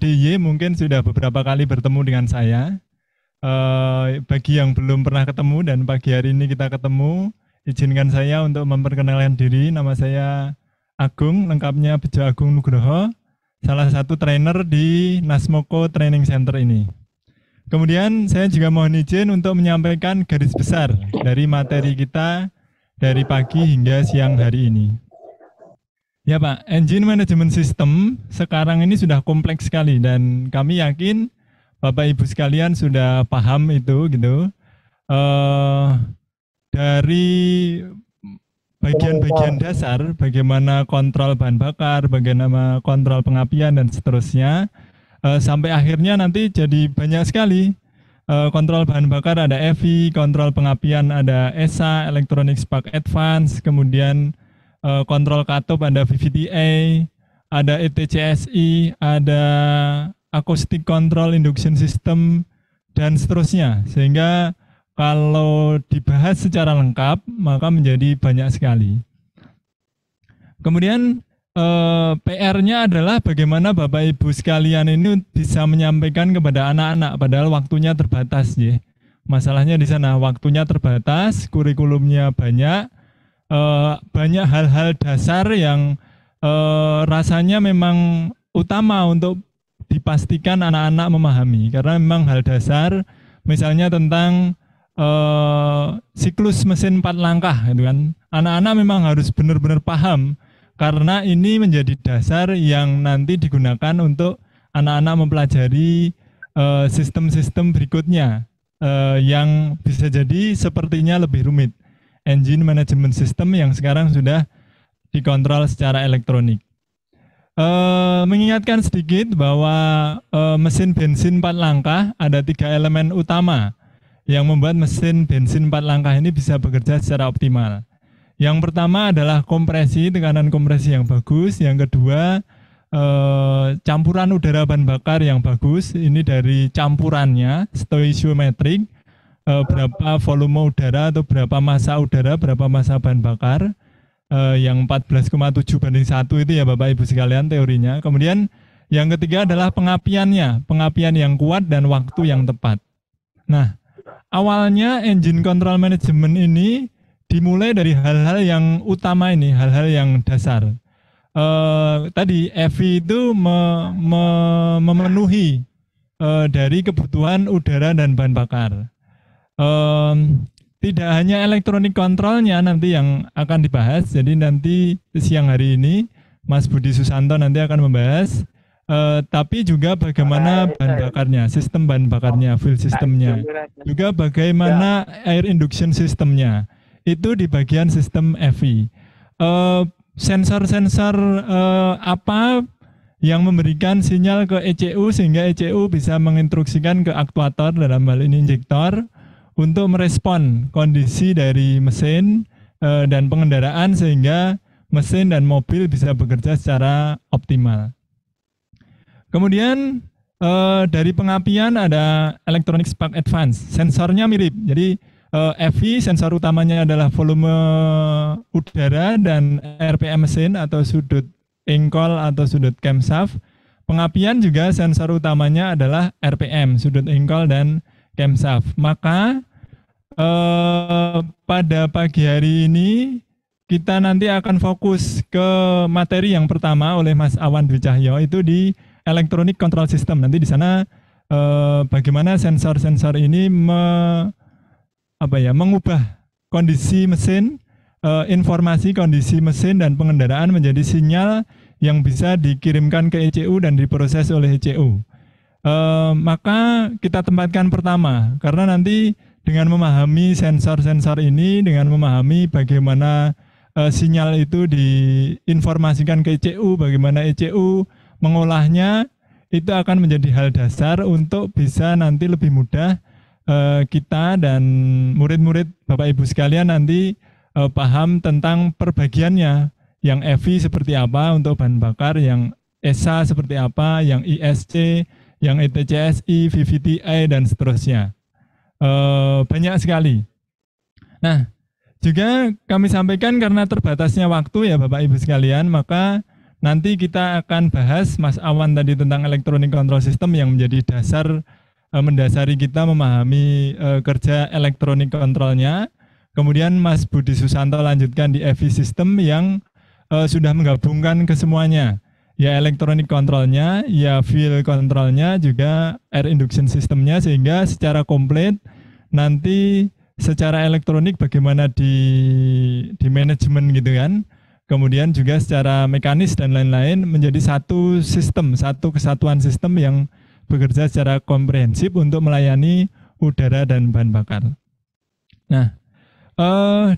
DY mungkin sudah beberapa kali bertemu dengan saya. Bagi yang belum pernah ketemu dan pagi hari ini kita ketemu, izinkan saya untuk memperkenalkan diri. Nama saya Agung, lengkapnya Bejo Agung Nugroho, salah satu trainer di Nasmoko Training Center ini. Kemudian saya juga mohon izin untuk menyampaikan garis besar dari materi kita dari pagi hingga siang hari ini. Ya Pak, engine management system sekarang ini sudah kompleks sekali dan kami yakin Bapak Ibu sekalian sudah paham itu gitu. Dari bagian-bagian dasar, bagaimana kontrol bahan bakar, bagaimana kontrol pengapian dan seterusnya, sampai akhirnya nanti jadi banyak sekali. Kontrol bahan bakar ada EVI, kontrol pengapian ada ESA, Electronic Spark Advance, kemudian kontrol katup ada VVTA, ada ETCSI, ada acoustic control induction system, dan seterusnya. Sehingga kalau dibahas secara lengkap, maka menjadi banyak sekali. Kemudian PR-nya adalah bagaimana Bapak Ibu sekalian ini bisa menyampaikan kepada anak-anak, padahal waktunya terbatas. Ya. Masalahnya di sana, waktunya terbatas, kurikulumnya banyak, banyak hal-hal dasar yang rasanya memang utama untuk dipastikan anak-anak memahami, karena memang hal dasar misalnya tentang siklus mesin 4 langkah gitu kan. Anak-anak memang harus benar-benar paham karena ini menjadi dasar yang nanti digunakan untuk anak-anak mempelajari sistem-sistem berikutnya yang bisa jadi sepertinya lebih rumit. Engine management system yang sekarang sudah dikontrol secara elektronik. Mengingatkan sedikit bahwa mesin bensin 4 langkah ada 3 elemen utama yang membuat mesin bensin 4 langkah ini bisa bekerja secara optimal. Yang pertama adalah kompresi, tekanan kompresi yang bagus. Yang kedua, campuran udara bahan bakar yang bagus. Ini dari campurannya, stoichiometrik, berapa volume udara atau berapa massa udara, berapa massa bahan bakar. Yang 14,7 banding 1 itu ya Bapak Ibu sekalian teorinya. Kemudian yang ketiga adalah pengapiannya, pengapian yang kuat dan waktu yang tepat. Nah, awalnya engine control management ini dimulai dari hal-hal yang utama ini, hal-hal yang dasar. Tadi EVI itu memenuhi dari kebutuhan udara dan bahan bakar. Tidak hanya elektronik kontrolnya nanti yang akan dibahas, jadi nanti siang hari ini Mas Budi Susanto nanti akan membahas, tapi juga bagaimana bahan bakarnya, sistem bahan bakarnya, fuel systemnya, juga bagaimana air induction systemnya, itu di bagian sistem EVI. Sensor-sensor apa yang memberikan sinyal ke ECU sehingga ECU bisa menginstruksikan ke aktuator, dalam hal ini injektor, untuk merespon kondisi dari mesin dan pengendaraan sehingga mesin dan mobil bisa bekerja secara optimal. Kemudian dari pengapian ada Electronic Spark Advance, sensornya mirip. Jadi EVI sensor utamanya adalah volume udara dan RPM mesin atau sudut engkol atau sudut camshaft. Pengapian juga sensor utamanya adalah RPM, sudut engkol dan camshaft. Maka pada pagi hari ini kita nanti akan fokus ke materi yang pertama oleh Mas Awan Dwi Cahyo, itu di electronic control system. Nanti di sana bagaimana sensor-sensor ini mengubah kondisi mesin, informasi kondisi mesin dan pengendaraan menjadi sinyal yang bisa dikirimkan ke ECU dan diproses oleh ECU. Maka kita tempatkan pertama, karena nanti dengan memahami sensor-sensor ini, dengan memahami bagaimana sinyal itu diinformasikan ke ECU, bagaimana ECU mengolahnya, itu akan menjadi hal dasar untuk bisa nanti lebih mudah kita dan murid-murid Bapak Ibu sekalian nanti paham tentang perbagiannya, yang EVI seperti apa untuk bahan bakar, yang ESA seperti apa, yang ISC, yang ETCSI, VVTA, dan seterusnya. Banyak sekali. Nah, juga kami sampaikan karena terbatasnya waktu ya Bapak Ibu sekalian, maka nanti kita akan bahas Mas Awan tadi tentang electronic control system yang menjadi dasar mendasari kita memahami kerja electronic controlnya. Kemudian Mas Budi Susanto lanjutkan di EV system yang sudah menggabungkan ke semuanya. Ya electronic controlnya, ya fuel controlnya, juga air induction systemnya, sehingga secara komplit nanti secara elektronik bagaimana di manajemen gitu kan. Kemudian juga secara mekanis dan lain-lain menjadi satu sistem, satu kesatuan sistem yang bekerja secara komprehensif untuk melayani udara dan bahan bakar. Nah,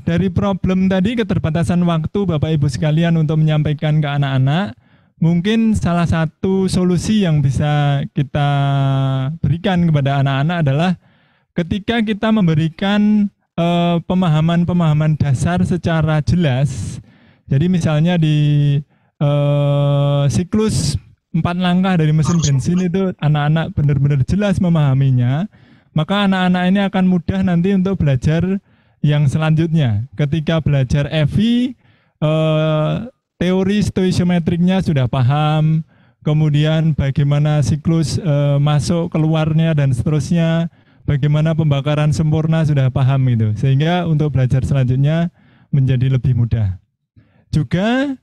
dari problem tadi keterbatasan waktu Bapak Ibu sekalian untuk menyampaikan ke anak-anak, mungkin salah satu solusi yang bisa kita berikan kepada anak-anak adalah ketika kita memberikan pemahaman-pemahaman dasar secara jelas. Jadi misalnya di siklus 4 langkah dari mesin bensin itu anak-anak benar-benar jelas memahaminya, maka anak-anak ini akan mudah nanti untuk belajar yang selanjutnya. Ketika belajar EV, teori stoichiometriknya sudah paham, kemudian bagaimana siklus masuk keluarnya dan seterusnya, bagaimana pembakaran sempurna sudah paham itu, sehingga untuk belajar selanjutnya menjadi lebih mudah. Juga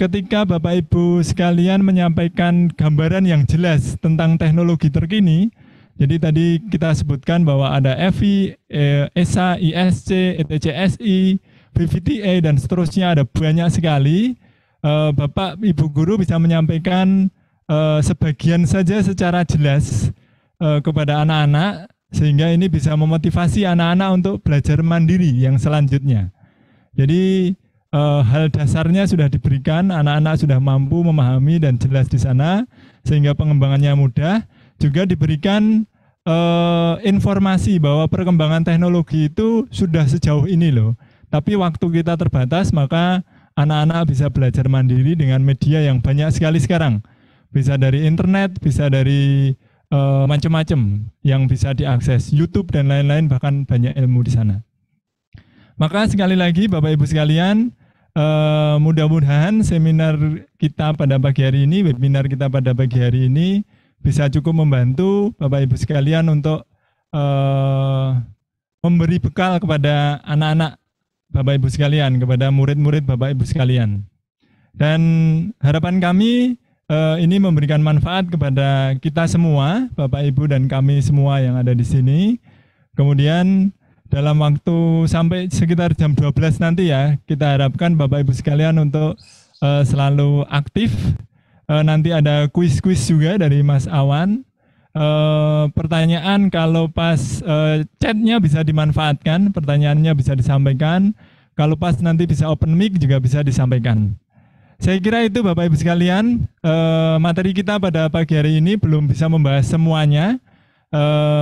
ketika Bapak Ibu sekalian menyampaikan gambaran yang jelas tentang teknologi terkini, jadi tadi kita sebutkan bahwa ada EV, ESA, ISC, ETCSI, VVTA, dan seterusnya, ada banyak sekali. Bapak Ibu Guru bisa menyampaikan sebagian saja secara jelas kepada anak-anak, sehingga ini bisa memotivasi anak-anak untuk belajar mandiri yang selanjutnya. Jadi hal dasarnya sudah diberikan, anak-anak sudah mampu memahami dan jelas di sana, sehingga pengembangannya mudah. Juga diberikan informasi bahwa perkembangan teknologi itu sudah sejauh ini loh. Tapi waktu kita terbatas, maka anak-anak bisa belajar mandiri dengan media yang banyak sekali sekarang. Bisa dari internet, bisa dari macam-macam yang bisa diakses, YouTube dan lain-lain, bahkan banyak ilmu di sana. Maka sekali lagi Bapak Ibu sekalian, mudah-mudahan seminar kita pada pagi hari ini, webinar kita pada pagi hari ini bisa cukup membantu Bapak Ibu sekalian untuk memberi bekal kepada anak-anak Bapak Ibu sekalian, kepada murid-murid Bapak Ibu sekalian. Dan harapan kami ini memberikan manfaat kepada kita semua, Bapak Ibu dan kami semua yang ada di sini. Kemudian dalam waktu sampai sekitar jam 12 nanti ya, kita harapkan Bapak Ibu sekalian untuk selalu aktif. Nanti ada kuis-kuis juga dari Mas Awan. Pertanyaan kalau pas chatnya bisa dimanfaatkan, pertanyaannya bisa disampaikan. Kalau pas nanti bisa open mic juga bisa disampaikan. Saya kira itu Bapak Ibu sekalian, materi kita pada pagi hari ini belum bisa membahas semuanya.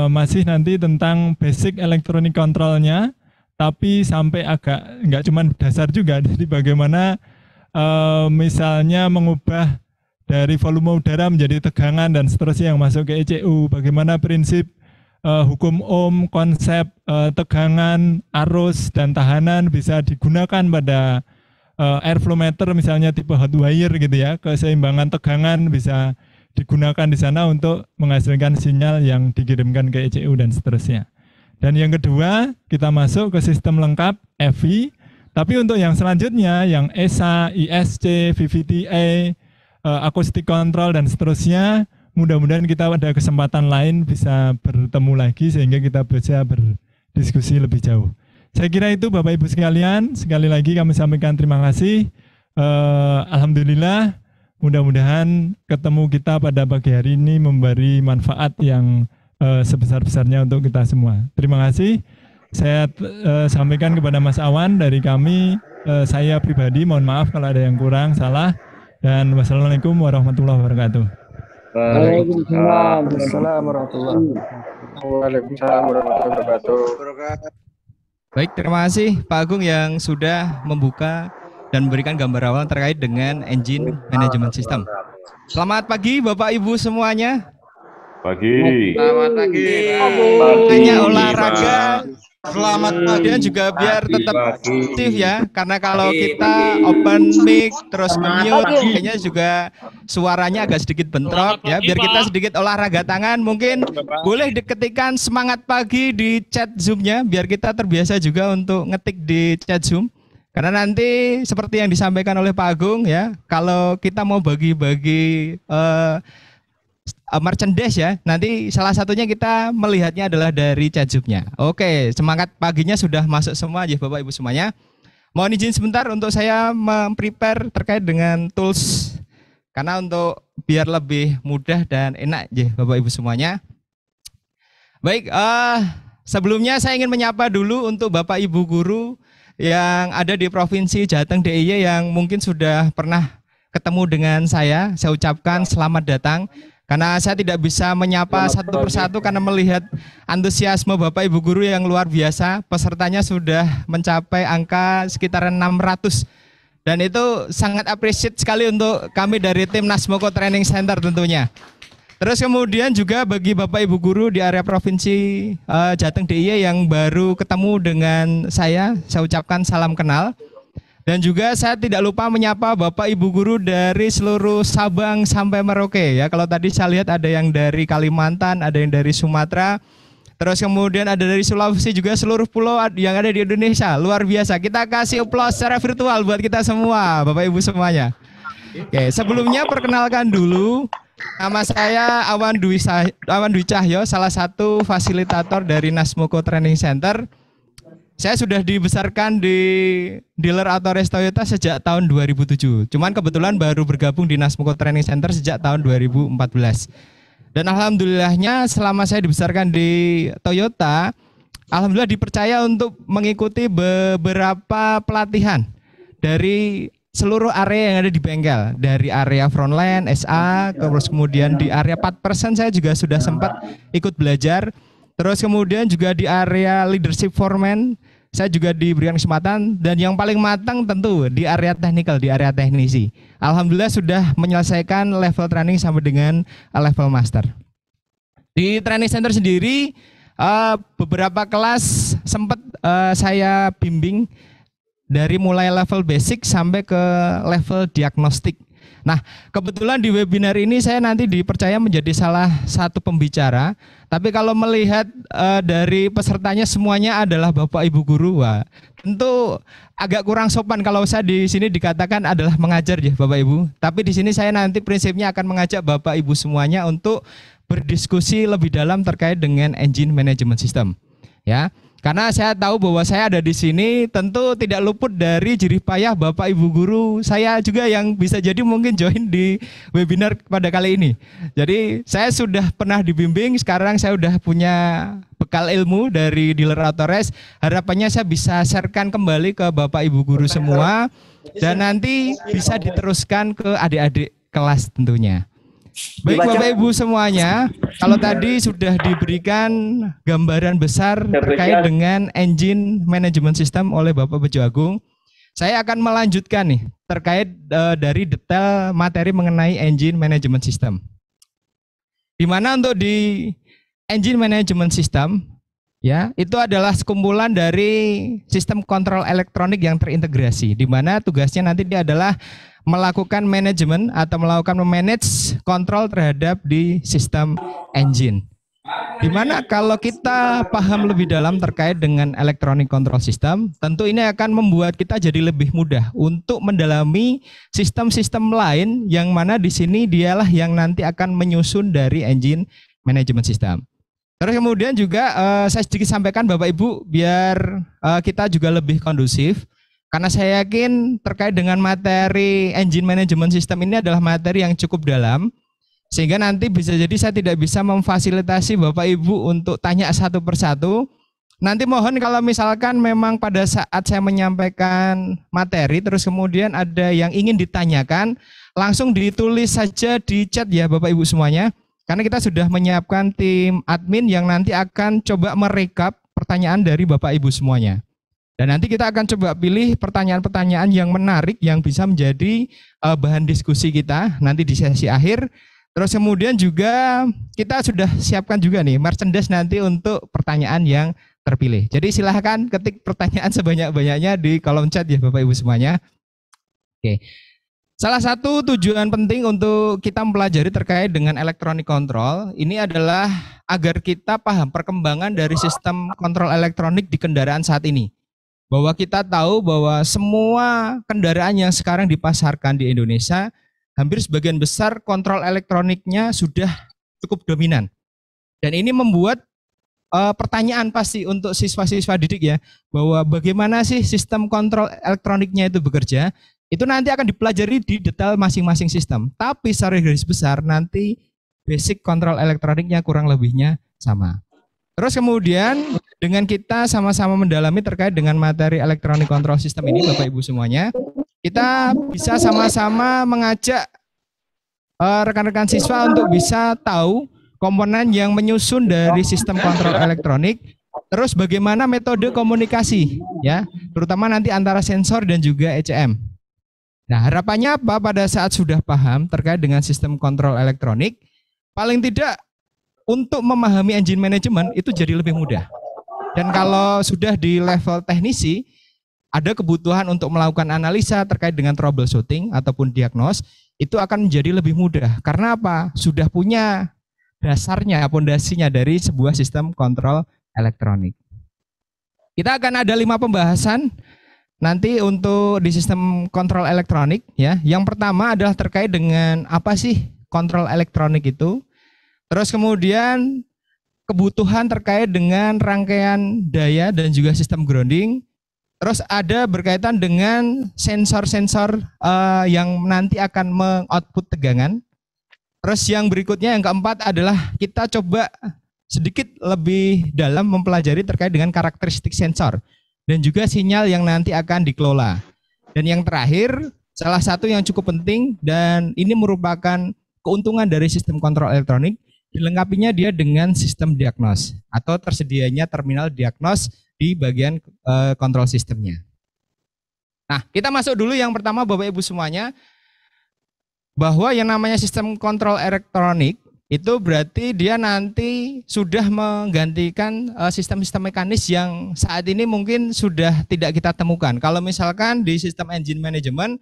Masih nanti tentang basic electronic controlnya, tapi sampai agak nggak cuma dasar juga, jadi bagaimana misalnya mengubah dari volume udara menjadi tegangan dan seterusnya yang masuk ke ECU, bagaimana prinsip hukum Ohm, konsep tegangan, arus, dan tahanan bisa digunakan pada airflow meter misalnya tipe hot wire gitu ya, keseimbangan tegangan bisa digunakan di sana untuk menghasilkan sinyal yang dikirimkan ke ECU dan seterusnya. Dan yang kedua, kita masuk ke sistem lengkap EV, tapi untuk yang selanjutnya, yang ESA, ISC, VVTA, acoustic control dan seterusnya, mudah-mudahan kita ada kesempatan lain bisa bertemu lagi sehingga kita bisa berdiskusi lebih jauh. Saya kira itu Bapak Ibu sekalian, sekali lagi kami sampaikan terima kasih. Alhamdulillah, mudah-mudahan ketemu kita pada pagi hari ini memberi manfaat yang sebesar-besarnya untuk kita semua. Terima kasih. Saya sampaikan kepada Mas Awan dari kami, saya pribadi mohon maaf kalau ada yang kurang, salah. Dan wassalamualaikum warahmatullahi wabarakatuh. Waalaikumsalam warahmatullahi wabarakatuh. Baik, terima kasih Pak Agung yang sudah membuka dan memberikan gambar awal terkait dengan engine management system. Selamat pagi Bapak Ibu semuanya. Pagi. Selamat pagi. Hanya olahraga Selamat pagi. Kemudian juga biar tetap aktif ya, karena kalau kita open mic terus mute, kayaknya juga suaranya agak sedikit bentrok ya. Biar kita sedikit olahraga tangan, mungkin boleh diketikkan semangat pagi di chat Zoom-nya, biar kita terbiasa juga untuk ngetik di chat Zoom. Karena nanti seperti yang disampaikan oleh Pak Agung ya, kalau kita mau bagi-bagi merchandise ya, nanti salah satunya kita melihatnya adalah dari chat Zoom-nya. Oke, semangat paginya sudah masuk semua ya Bapak Ibu semuanya. Mohon izin sebentar untuk saya memprepare terkait dengan tools, karena untuk biar lebih mudah dan enak ya Bapak Ibu semuanya. Baik, sebelumnya saya ingin menyapa dulu untuk Bapak Ibu guru yang ada di Provinsi Jateng DIY yang mungkin sudah pernah ketemu dengan saya ucapkan selamat datang. Karena saya tidak bisa menyapa satu persatu karena melihat antusiasme Bapak Ibu guru yang luar biasa. Pesertanya sudah mencapai angka sekitar 600. Dan itu sangat appreciate sekali untuk kami dari tim Nasmoko Training Center tentunya. Terus kemudian juga bagi Bapak Ibu guru di area Provinsi Jateng DIY yang baru ketemu dengan saya ucapkan salam kenal. Dan juga saya tidak lupa menyapa Bapak Ibu guru dari seluruh Sabang sampai Merauke ya. Kalau tadi saya lihat ada yang dari Kalimantan, ada yang dari Sumatera, terus kemudian ada dari Sulawesi, juga seluruh pulau yang ada di Indonesia. Luar biasa. Kita kasih aplaus secara virtual buat kita semua, Bapak Ibu semuanya. Oke, sebelumnya perkenalkan dulu. Nama saya Awan Dwi Cahyo, salah satu fasilitator dari Nasmoko Training Center. Saya sudah dibesarkan di dealer Autores Toyota sejak tahun 2007. Cuman kebetulan baru bergabung di Nasmoko Training Center sejak tahun 2014. Dan alhamdulillahnya selama saya dibesarkan di Toyota, alhamdulillah dipercaya untuk mengikuti beberapa pelatihan dari seluruh area yang ada di bengkel. Dari area frontline, SA, terus kemudian di area part person saya juga sudah sempat ikut belajar. Terus kemudian juga di area leadership foreman, saya juga diberikan kesempatan. Dan yang paling matang tentu di area technical, di area teknisi. Alhamdulillah sudah menyelesaikan level training sampai dengan level master. Di training center sendiri, beberapa kelas sempat saya bimbing dari mulai level basic sampai ke level diagnostik. Nah, kebetulan di webinar ini saya nanti dipercaya menjadi salah satu pembicara. Tapi kalau melihat dari pesertanya semuanya adalah Bapak Ibu guru, wah, tentu agak kurang sopan kalau saya di sini dikatakan adalah mengajar ya Bapak Ibu. Tapi di sini saya nanti prinsipnya akan mengajak Bapak Ibu semuanya untuk berdiskusi lebih dalam terkait dengan engine management system. Ya. Karena saya tahu bahwa saya ada di sini, tentu tidak luput dari jerih payah Bapak Ibu guru saya juga yang bisa jadi mungkin join di webinar pada kali ini. Jadi saya sudah pernah dibimbing, sekarang saya sudah punya bekal ilmu dari dealer Autores. Harapannya saya bisa sharekan kembali ke Bapak Ibu guru semua dan nanti bisa diteruskan ke adik-adik kelas tentunya. Baik Bapak Ibu semuanya, kalau tadi sudah diberikan gambaran besar terkait dengan engine management system oleh Bapak Bejo Agung, saya akan melanjutkan nih terkait dari detail materi mengenai engine management system. Di mana untuk di engine management system ya, itu adalah sekumpulan dari sistem kontrol elektronik yang terintegrasi, di mana tugasnya nanti dia adalah melakukan manajemen atau melakukan memanage kontrol terhadap di sistem engine. Dimana kalau kita paham lebih dalam terkait dengan electronic control system, tentu ini akan membuat kita jadi lebih mudah untuk mendalami sistem-sistem lain yang mana di sini dialah yang nanti akan menyusun dari engine management system. Terus kemudian juga saya sedikit sampaikan Bapak Ibu biar kita juga lebih kondusif. Karena saya yakin terkait dengan materi engine management system ini adalah materi yang cukup dalam, sehingga nanti bisa jadi saya tidak bisa memfasilitasi Bapak Ibu untuk tanya satu persatu. Nanti mohon kalau misalkan memang pada saat saya menyampaikan materi, terus kemudian ada yang ingin ditanyakan, langsung ditulis saja di chat ya Bapak Ibu semuanya. Karena kita sudah menyiapkan tim admin yang nanti akan coba merekap pertanyaan dari Bapak Ibu semuanya. Dan nanti kita akan coba pilih pertanyaan-pertanyaan yang menarik yang bisa menjadi bahan diskusi kita nanti di sesi akhir. Terus kemudian juga kita sudah siapkan juga nih merchandise nanti untuk pertanyaan yang terpilih. Jadi silahkan ketik pertanyaan sebanyak-banyaknya di kolom chat ya Bapak Ibu semuanya. Oke. Salah satu tujuan penting untuk kita mempelajari terkait dengan electronic control ini adalah agar kita paham perkembangan dari sistem kontrol elektronik di kendaraan saat ini. Bahwa kita tahu bahwa semua kendaraan yang sekarang dipasarkan di Indonesia, hampir sebagian besar kontrol elektroniknya sudah cukup dominan. Dan ini membuat pertanyaan pasti untuk siswa-siswa didik ya, bahwa bagaimana sih sistem kontrol elektroniknya itu bekerja. Itu nanti akan dipelajari di detail masing-masing sistem. Tapi secara garis besar nanti basic kontrol elektroniknya kurang lebihnya sama. Terus kemudian dengan kita sama-sama mendalami terkait dengan materi electronic control system ini Bapak Ibu semuanya, kita bisa sama-sama mengajak rekan-rekan siswa untuk bisa tahu komponen yang menyusun dari sistem kontrol elektronik. Terus bagaimana metode komunikasi ya, terutama nanti antara sensor dan juga ECM. Nah, harapannya apa pada saat sudah paham terkait dengan sistem kontrol elektronik, paling tidak untuk memahami engine management itu jadi lebih mudah. Dan kalau sudah di level teknisi, ada kebutuhan untuk melakukan analisa terkait dengan troubleshooting ataupun diagnos, itu akan menjadi lebih mudah. Karena apa? Sudah punya dasarnya, pondasinya dari sebuah sistem kontrol elektronik. Kita akan ada 5 pembahasan nanti untuk di sistem kontrol elektronik ya. Yang pertama adalah terkait dengan apa sih kontrol elektronik itu. Terus kemudian kebutuhan terkait dengan rangkaian daya dan juga sistem grounding. Terus ada berkaitan dengan sensor-sensor yang nanti akan mengoutput tegangan. Terus yang berikutnya yang keempat adalah kita coba sedikit lebih dalam mempelajari terkait dengan karakteristik sensor dan juga sinyal yang nanti akan dikelola. Dan yang terakhir, salah satu yang cukup penting dan ini merupakan keuntungan dari sistem kontrol elektronik, dilengkapinya dia dengan sistem diagnos atau tersedianya terminal diagnos di bagian kontrol sistemnya. Nah, kita masuk dulu yang pertama Bapak Ibu semuanya, bahwa yang namanya sistem kontrol elektronik itu berarti dia nanti sudah menggantikan sistem-sistem mekanis yang saat ini mungkin sudah tidak kita temukan. Kalau misalkan di sistem engine management,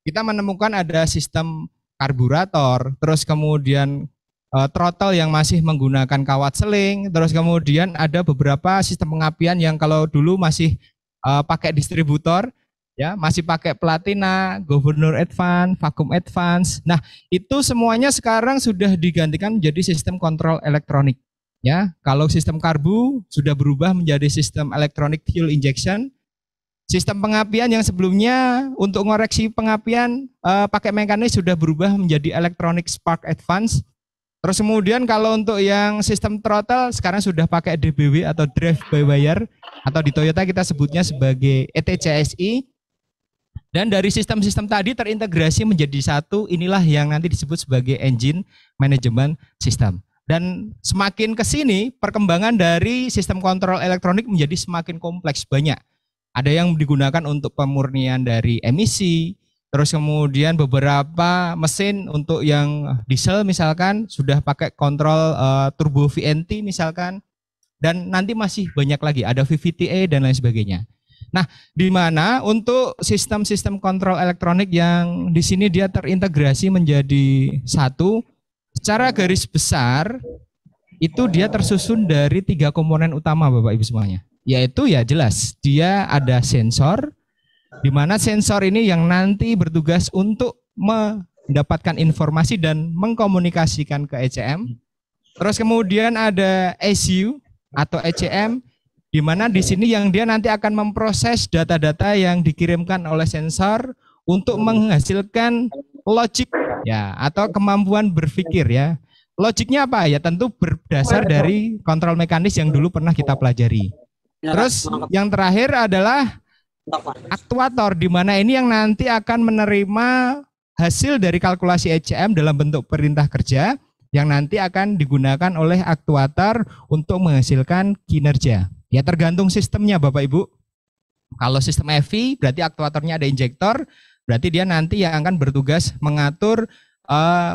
kita menemukan ada sistem karburator, terus kemudian throttle yang masih menggunakan kawat seling, terus kemudian ada beberapa sistem pengapian yang kalau dulu masih pakai distributor, ya masih pakai platina, governor advance, vacuum advance. Nah, itu semuanya sekarang sudah digantikan menjadi sistem kontrol elektronik. Ya, kalau sistem karbu sudah berubah menjadi sistem electronic fuel injection. Sistem pengapian yang sebelumnya untuk ngoreksi pengapian pakai mekanis sudah berubah menjadi electronic spark advance. Terus kemudian kalau untuk yang sistem throttle sekarang sudah pakai DBW atau drive by wire atau di Toyota kita sebutnya sebagai ETCSI. Dan dari sistem-sistem tadi terintegrasi menjadi satu, inilah yang nanti disebut sebagai engine management system. Dan semakin ke sini perkembangan dari sistem kontrol elektronik menjadi semakin kompleks, banyak. Ada yang digunakan untuk pemurnian dari emisi, terus kemudian beberapa mesin untuk yang diesel misalkan sudah pakai kontrol turbo VNT misalkan, dan nanti masih banyak lagi, ada VVTA dan lain sebagainya. Nah, di mana untuk sistem-sistem kontrol elektronik yang di sini dia terintegrasi menjadi satu, secara garis besar itu dia tersusun dari 3 komponen utama Bapak Ibu semuanya. Yaitu ya jelas, dia ada sensor, di mana sensor ini yang nanti bertugas untuk mendapatkan informasi dan mengkomunikasikan ke ECM. Terus kemudian ada ECU atau ECM, di mana di sini yang dia nanti akan memproses data-data yang dikirimkan oleh sensor untuk menghasilkan logik ya atau kemampuan berpikir ya. Logiknya apa ya? Tentu berdasar dari kontrol mekanis yang dulu pernah kita pelajari. Terus yang terakhir adalah aktuator, di mana ini yang nanti akan menerima hasil dari kalkulasi ECM dalam bentuk perintah kerja yang nanti akan digunakan oleh aktuator untuk menghasilkan kinerja. Ya tergantung sistemnya Bapak Ibu. Kalau sistem EV berarti aktuatornya ada injektor, berarti dia nanti yang akan bertugas mengatur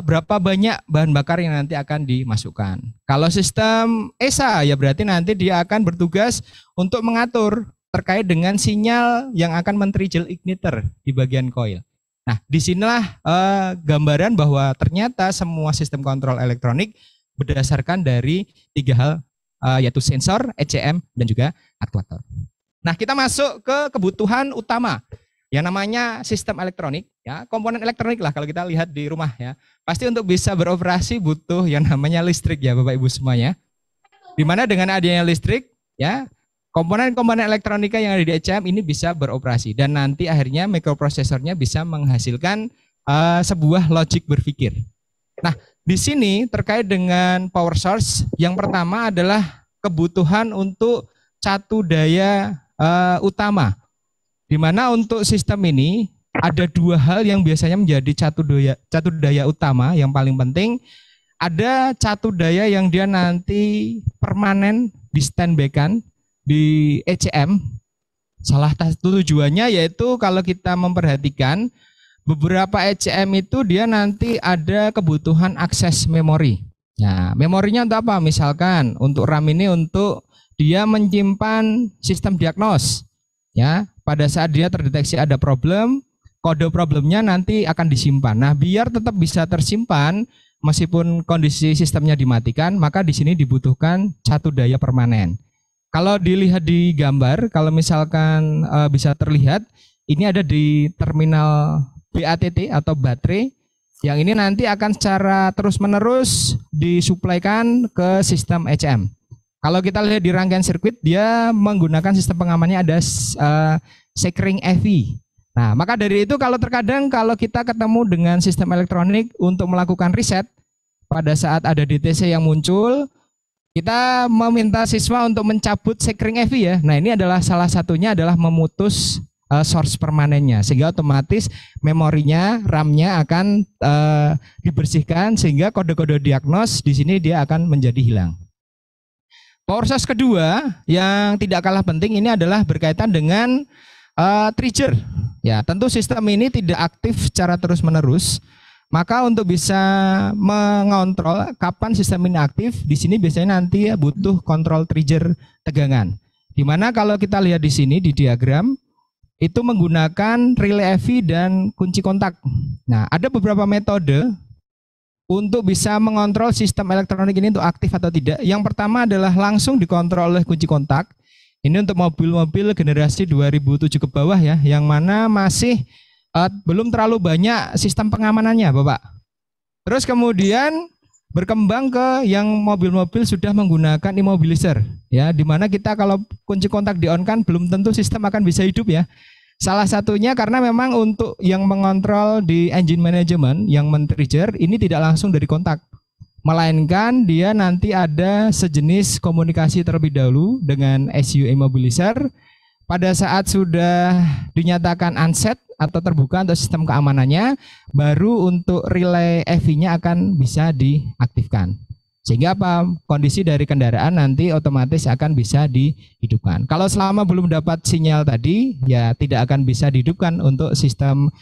berapa banyak bahan bakar yang nanti akan dimasukkan. Kalau sistem ESA ya berarti nanti dia akan bertugas untuk mengatur terkait dengan sinyal yang akan men-trigger igniter di bagian coil. Nah, disinilah gambaran bahwa ternyata semua sistem kontrol elektronik berdasarkan dari 3 hal, yaitu sensor, ECM, dan juga aktuator. Nah, kita masuk ke kebutuhan utama yang namanya sistem elektronik, ya komponen elektronik lah kalau kita lihat di rumah ya. Pasti untuk bisa beroperasi butuh yang namanya listrik ya Bapak Ibu semuanya. Dimana dengan adanya listrik, ya komponen-komponen elektronika yang ada di ECM ini bisa beroperasi dan nanti akhirnya mikroprosesornya bisa menghasilkan sebuah logik berpikir. Nah, di sini terkait dengan power source, yang pertama adalah kebutuhan untuk catu daya utama. Di mana untuk sistem ini ada 2 hal yang biasanya menjadi catu daya utama yang paling penting. Ada catu daya yang dia nanti permanen di standby-kan di ECM. Salah satu tujuannya yaitu kalau kita memperhatikan beberapa ECM itu dia nanti ada kebutuhan akses memori. Nah, memorinya untuk apa? Misalkan untuk RAM ini untuk dia menyimpan sistem diagnos. Ya, pada saat dia terdeteksi ada problem, kode problemnya nanti akan disimpan. Nah, biar tetap bisa tersimpan meskipun kondisi sistemnya dimatikan, maka di sini dibutuhkan catu daya permanen. Kalau dilihat di gambar, kalau misalkan bisa terlihat, ini ada di terminal BATT atau baterai, yang ini nanti akan secara terus-menerus disuplaikan ke sistem ECM. Kalau kita lihat di rangkaian sirkuit, dia menggunakan sistem pengamannya ada Sekring EV. Nah, maka dari itu kalau terkadang kalau kita ketemu dengan sistem elektronik untuk melakukan riset, pada saat ada DTC yang muncul, kita meminta siswa untuk mencabut Sekring EV ya. Nah, ini adalah salah satunya adalah memutus source permanennya, sehingga otomatis memorinya, RAM-nya akan dibersihkan sehingga kode-kode diagnos di sini dia akan menjadi hilang. Power source kedua yang tidak kalah penting ini adalah berkaitan dengan trigger. Ya, tentu sistem ini tidak aktif secara terus-menerus. Maka untuk bisa mengontrol kapan sistem ini aktif, di sini biasanya nanti butuh kontrol trigger tegangan. Dimana kalau kita lihat di sini di diagram itu menggunakan relay EV dan kunci kontak. Nah, ada beberapa metode untuk bisa mengontrol sistem elektronik ini untuk aktif atau tidak. Yang pertama adalah langsung dikontrol oleh kunci kontak. Ini untuk mobil-mobil generasi 2007 ke bawah ya, yang mana masih belum terlalu banyak sistem pengamanannya, Bapak. Terus kemudian berkembang ke yang mobil-mobil sudah menggunakan immobilizer, ya, di mana kita kalau kunci kontak di-on-kan belum tentu sistem akan bisa hidup ya. Salah satunya karena memang untuk yang mengontrol di engine management yang men-trigger ini tidak langsung dari kontak, melainkan dia nanti ada sejenis komunikasi terlebih dahulu dengan ECU immobilizer. Pada saat sudah dinyatakan unset atau terbuka untuk sistem keamanannya, baru untuk relay EV-nya akan bisa diaktifkan. Sehingga apa? Kondisi dari kendaraan nanti otomatis akan bisa dihidupkan. Kalau selama belum dapat sinyal tadi, ya tidak akan bisa dihidupkan untuk sistem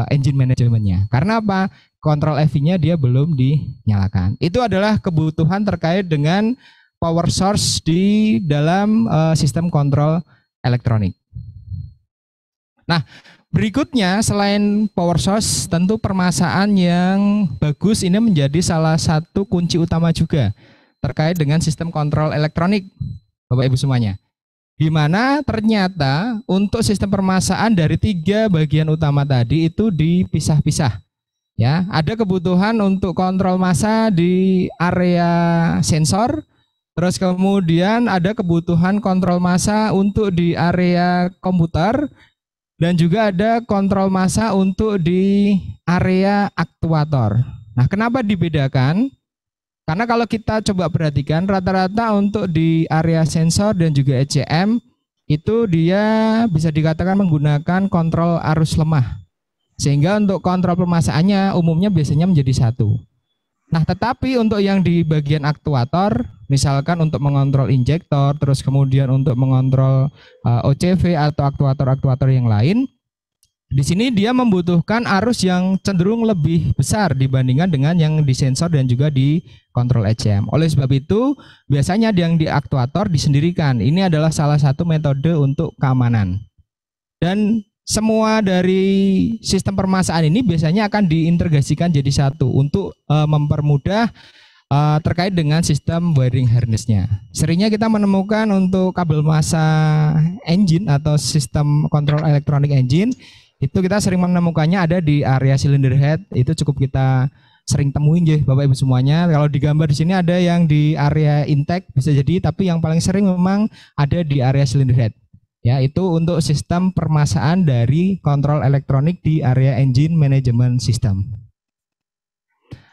engine manajemennya. Karena apa? Kontrol EV-nya dia belum dinyalakan. Itu adalah kebutuhan terkait dengan power source di dalam sistem kontrol elektronik. Nah, berikutnya selain power source, tentu permasaan yang bagus ini menjadi salah satu kunci utama juga terkait dengan sistem kontrol elektronik, Bapak Ibu semuanya. Di mana ternyata untuk sistem permasaan dari 3 bagian utama tadi itu dipisah-pisah. Ya, ada kebutuhan untuk kontrol massa di area sensor, terus kemudian ada kebutuhan kontrol massa untuk di area komputer, dan juga ada kontrol massa untuk di area aktuator. Nah, kenapa dibedakan? Karena kalau kita coba perhatikan, rata-rata untuk di area sensor dan juga ECM, itu dia bisa dikatakan menggunakan kontrol arus lemah. Sehingga untuk kontrol permasaannya umumnya biasanya menjadi satu. Nah, tetapi untuk yang di bagian aktuator, misalkan untuk mengontrol injektor, terus kemudian untuk mengontrol OCV atau aktuator-aktuator yang lain, Di sini dia membutuhkan arus yang cenderung lebih besar dibandingkan dengan yang di sensor dan juga di kontrol ECM. Oleh sebab itu, biasanya yang di aktuator disendirikan. Ini adalah salah satu metode untuk keamanan. Dan semua dari sistem permasaan ini biasanya akan diintegrasikan jadi satu untuk mempermudah terkait dengan sistem wiring harness-nya. Seringnya kita menemukan untuk kabel massa engine atau sistem kontrol elektronik engine, itu kita sering menemukannya ada di area cylinder head. Itu cukup kita sering temuin ya Bapak Ibu semuanya. Kalau digambar di sini ada yang di area intake bisa jadi, tapi yang paling sering memang ada di area cylinder head. Ya, itu untuk sistem permasaan dari kontrol elektronik di area engine management system.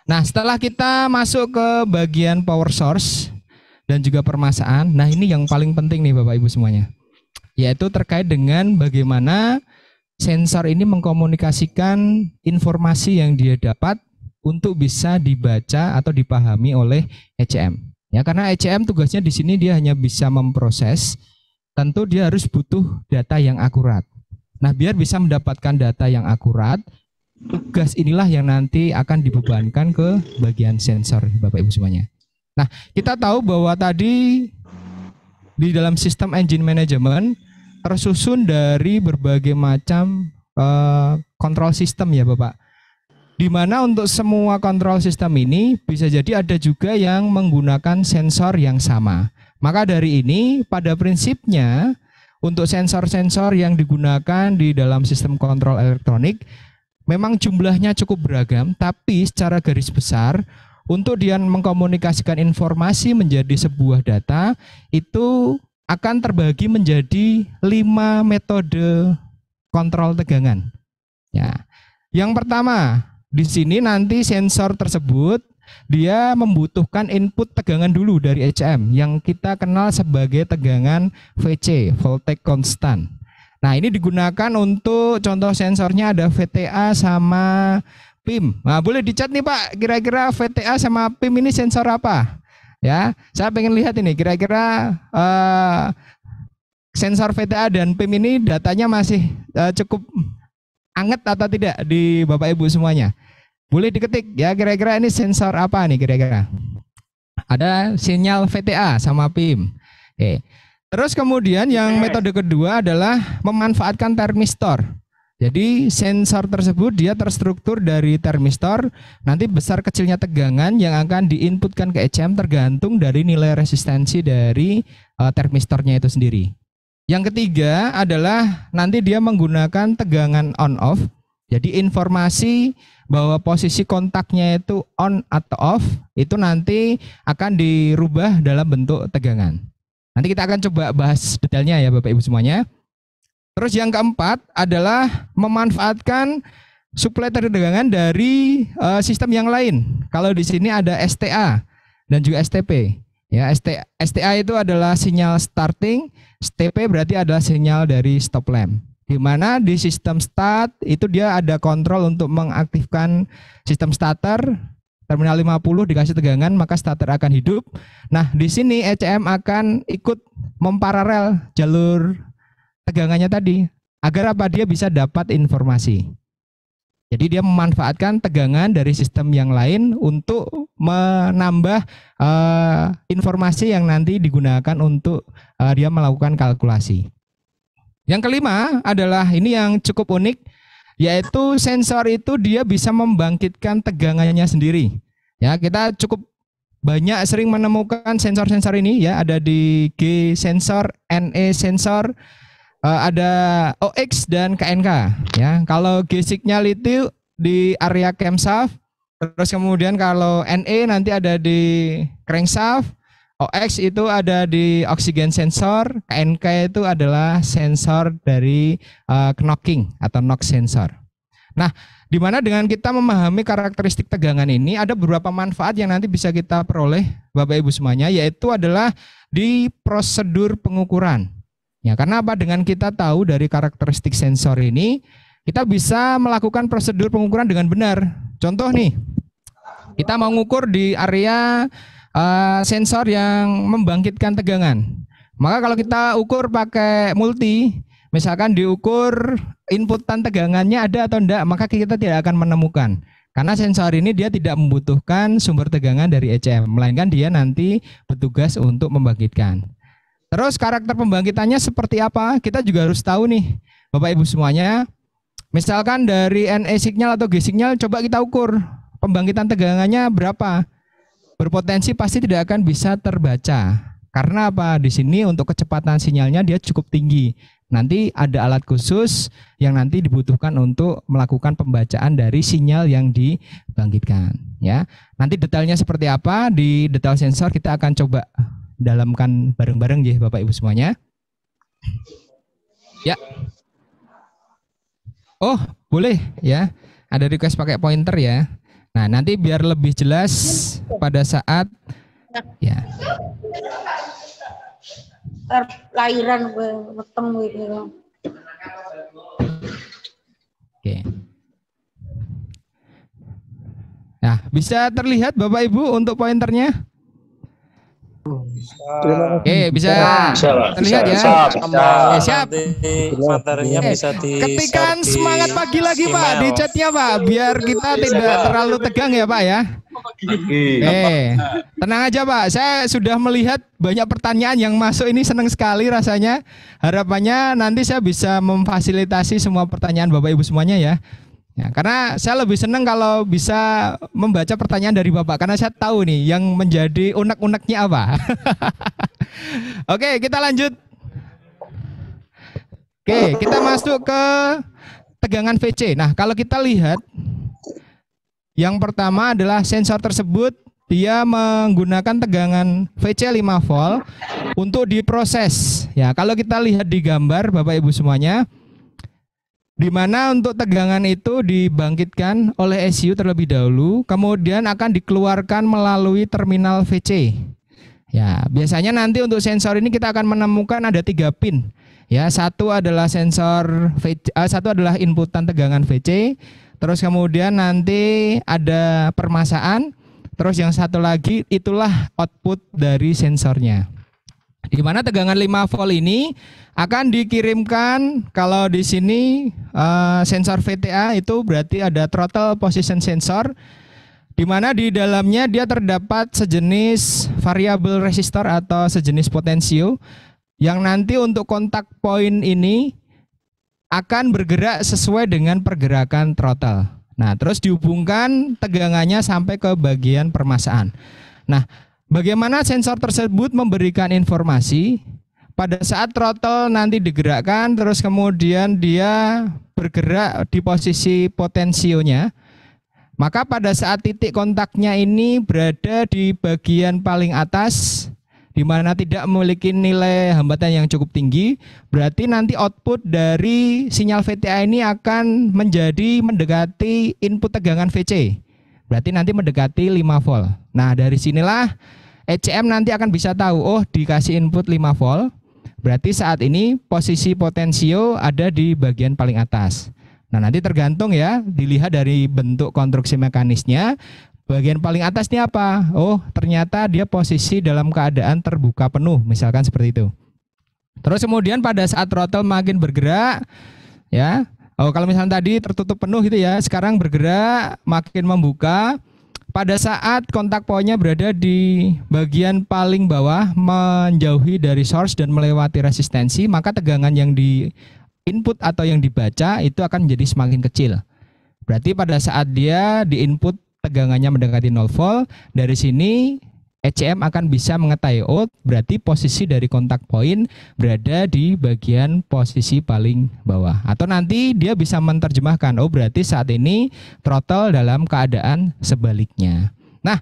Nah, setelah kita masuk ke bagian power source dan juga permasaan, nah ini yang paling penting nih Bapak Ibu semuanya, yaitu terkait dengan bagaimana sensor ini mengkomunikasikan informasi yang dia dapat untuk bisa dibaca atau dipahami oleh ECM. Ya, karena ECM tugasnya di sini dia hanya bisa memproses, tentu dia harus butuh data yang akurat. Nah, biar bisa mendapatkan data yang akurat, tugas inilah yang nanti akan dibebankan ke bagian sensor Bapak Ibu semuanya. Nah, kita tahu bahwa tadi di dalam sistem engine management tersusun dari berbagai macam kontrol sistem ya Bapak. Di mana untuk semua kontrol sistem ini bisa jadi ada juga yang menggunakan sensor yang sama. Maka dari ini pada prinsipnya untuk sensor-sensor yang digunakan di dalam sistem kontrol elektronik memang jumlahnya cukup beragam, tapi secara garis besar untuk dia mengkomunikasikan informasi menjadi sebuah data itu akan terbagi menjadi 5 metode kontrol tegangan. Ya. Yang pertama, di sini nanti sensor tersebut dia membutuhkan input tegangan dulu dari ECM yang kita kenal sebagai tegangan VC, voltage constant. Nah, ini digunakan untuk contoh sensornya ada VTA sama PIM. Nah, boleh dicat nih Pak, kira-kira VTA sama PIM ini sensor apa? Ya, saya pengen lihat ini kira-kira sensor VTA dan PIM ini datanya masih cukup anget atau tidak di Bapak Ibu semuanya. Boleh diketik ya kira-kira ini sensor apa nih kira-kira. Ada sinyal VTA sama PIM. Oke. Terus kemudian yang metode kedua adalah memanfaatkan termistor. Jadi sensor tersebut dia terstruktur dari termistor, nanti besar kecilnya tegangan yang akan diinputkan ke ECM tergantung dari nilai resistensi dari termistornya itu sendiri. Yang ketiga adalah nanti dia menggunakan tegangan on off. Jadi informasi bahwa posisi kontaknya itu on atau off itu nanti akan dirubah dalam bentuk tegangan. Nanti kita akan coba bahas detailnya ya Bapak Ibu semuanya. Terus yang keempat adalah memanfaatkan suplai tegangan dari sistem yang lain. Kalau di sini ada STA dan juga STP. Ya, STA itu adalah sinyal starting, STP berarti adalah sinyal dari stop lamp. Di mana di sistem start itu dia ada kontrol untuk mengaktifkan sistem starter. Terminal 50 dikasih tegangan maka starter akan hidup. Nah, di sini ECM akan ikut memparalel jalur tegangannya tadi agar apa dia bisa dapat informasi. Jadi dia memanfaatkan tegangan dari sistem yang lain untuk menambah informasi yang nanti digunakan untuk dia melakukan kalkulasi. Yang kelima adalah ini yang cukup unik, yaitu sensor itu dia bisa membangkitkan tegangannya sendiri. Ya, kita cukup banyak sering menemukan sensor-sensor ini ya, ada di G sensor, NE sensor, ada OX dan KNK ya. Kalau G signal itu di area camshaft, terus kemudian kalau NE nanti ada di crankshaft, OX itu ada di oxygen sensor, KNK itu adalah sensor dari knocking atau knock sensor. Nah, di mana dengan kita memahami karakteristik tegangan ini ada beberapa manfaat yang nanti bisa kita peroleh Bapak Ibu semuanya, yaitu adalah di prosedur pengukuran. Ya, karena apa? Dengan kita tahu dari karakteristik sensor ini, kita bisa melakukan prosedur pengukuran dengan benar. Contoh nih, kita mau mengukur di area sensor yang membangkitkan tegangan. Maka kalau kita ukur pakai multi, misalkan diukur inputan tegangannya ada atau enggak, maka kita tidak akan menemukan. Karena sensor ini dia tidak membutuhkan sumber tegangan dari ECM, melainkan dia nanti bertugas untuk membangkitkan. Terus karakter pembangkitannya seperti apa? Kita juga harus tahu nih, Bapak Ibu semuanya. Misalkan dari NE signal atau G signal, coba kita ukur pembangkitan tegangannya berapa. Berpotensi pasti tidak akan bisa terbaca. Karena apa? Di sini untuk kecepatan sinyalnya dia cukup tinggi. Nanti ada alat khusus yang nanti dibutuhkan untuk melakukan pembacaan dari sinyal yang dibangkitkan. Ya, nanti detailnya seperti apa di detail sensor kita akan coba dalamkan bareng-bareng ya Bapak Ibu semuanya. Ya. Oh, boleh ya. Ada request pakai pointer ya. Nah, nanti biar lebih jelas pada saat ya. Lahiran weteng gitu. Oke. Nah, bisa terlihat Bapak Ibu untuk pointernya? Oke, bisa terlihat ya. Siap. Materinya bisa Ketikan semangat pagi lagi Pak di chatnya Pak, biar kita tidak terlalu tegang ya Pak ya. Tenang aja Pak, saya sudah melihat banyak pertanyaan yang masuk ini, senang sekali rasanya. Harapannya nanti saya bisa memfasilitasi semua pertanyaan Bapak Ibu semuanya ya. Ya, karena saya lebih senang kalau bisa membaca pertanyaan dari Bapak, karena saya tahu nih yang menjadi unek-uneknya apa. Oke, kita lanjut. Oke, kita masuk ke tegangan VC. Nah, kalau kita lihat, yang pertama adalah sensor tersebut dia menggunakan tegangan VC 5 volt untuk diproses. Ya, kalau kita lihat di gambar Bapak Ibu semuanya, di mana untuk tegangan itu dibangkitkan oleh ECU terlebih dahulu, kemudian akan dikeluarkan melalui terminal VC. Ya, biasanya nanti untuk sensor ini kita akan menemukan ada 3 pin. Ya, satu adalah satu adalah inputan tegangan VC, terus kemudian nanti ada permasaan, terus yang satu lagi itulah output dari sensornya. Di mana tegangan 5 volt ini akan dikirimkan, kalau di sini sensor VTA itu berarti ada throttle position sensor, di mana di dalamnya dia terdapat sejenis variable resistor atau sejenis potensio yang nanti untuk kontak point ini akan bergerak sesuai dengan pergerakan throttle. Nah, terus dihubungkan tegangannya sampai ke bagian permasaan. Nah, bagaimana sensor tersebut memberikan informasi pada saat throttle nanti digerakkan, terus kemudian dia bergerak di posisi potensionya, maka pada saat titik kontaknya ini berada di bagian paling atas, di mana tidak memiliki nilai hambatan yang cukup tinggi, berarti nanti output dari sinyal VTA ini akan menjadi mendekati input tegangan VC. Berarti nanti mendekati 5 volt. Nah, dari sinilah ECM nanti akan bisa tahu, oh dikasih input 5 volt, berarti saat ini posisi potensio ada di bagian paling atas. Nah, nanti tergantung ya, dilihat dari bentuk konstruksi mekanisnya, bagian paling atas ini apa? Oh, ternyata dia posisi dalam keadaan terbuka penuh, misalkan seperti itu. Terus kemudian pada saat throttle makin bergerak, ya, oh kalau misalnya tadi tertutup penuh gitu ya, sekarang bergerak makin membuka. Pada saat kontak pointnya berada di bagian paling bawah, menjauhi dari source dan melewati resistensi, maka tegangan yang di input atau yang dibaca itu akan menjadi semakin kecil. Berarti pada saat dia di input tegangannya mendekati 0 volt, dari sini ECM akan bisa mengetahui, oh berarti posisi dari kontak point berada di bagian posisi paling bawah. Atau nanti dia bisa menerjemahkan, oh berarti saat ini throttle dalam keadaan sebaliknya. Nah,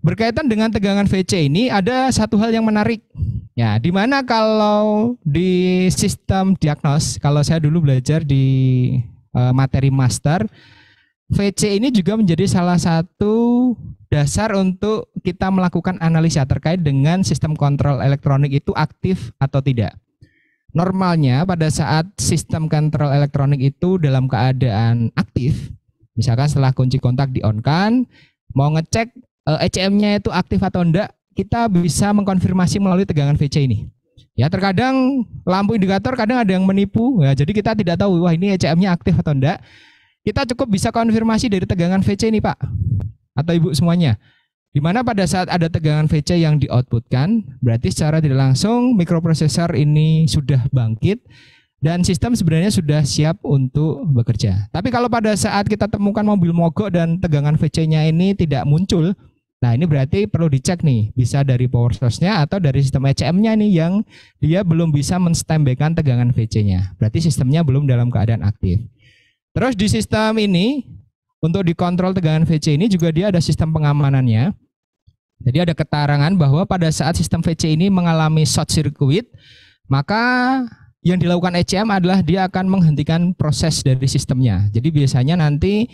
berkaitan dengan tegangan VC ini ada satu hal yang menarik. Ya, di mana kalau di sistem diagnos, kalau saya dulu belajar di materi master, VC ini juga menjadi salah satu dasar untuk kita melakukan analisa terkait dengan sistem kontrol elektronik itu aktif atau tidak. Normalnya pada saat sistem kontrol elektronik itu dalam keadaan aktif, misalkan setelah kunci kontak di-on-kan, mau ngecek ECM-nya itu aktif atau enggak, kita bisa mengkonfirmasi melalui tegangan VC ini. Ya, terkadang lampu indikator kadang ada yang menipu. Ya, jadi kita tidak tahu wah ini ECM-nya aktif atau enggak. Kita cukup bisa konfirmasi dari tegangan VC ini, Pak. Atau Ibu semuanya. Di mana pada saat ada tegangan VC yang di-outputkan, berarti secara tidak langsung mikroprosesor ini sudah bangkit dan sistem sebenarnya sudah siap untuk bekerja. Tapi kalau pada saat kita temukan mobil mogok dan tegangan VC-nya ini tidak muncul, nah ini berarti perlu dicek nih, bisa dari power source-nya atau dari sistem ECM-nya nih yang dia belum bisa men-standby-kan tegangan VC-nya. Berarti sistemnya belum dalam keadaan aktif. Terus di sistem ini, untuk dikontrol tegangan VC ini juga dia ada sistem pengamanannya. Jadi ada keterangan bahwa pada saat sistem VC ini mengalami short circuit, maka yang dilakukan ECM adalah dia akan menghentikan proses dari sistemnya. Jadi biasanya nanti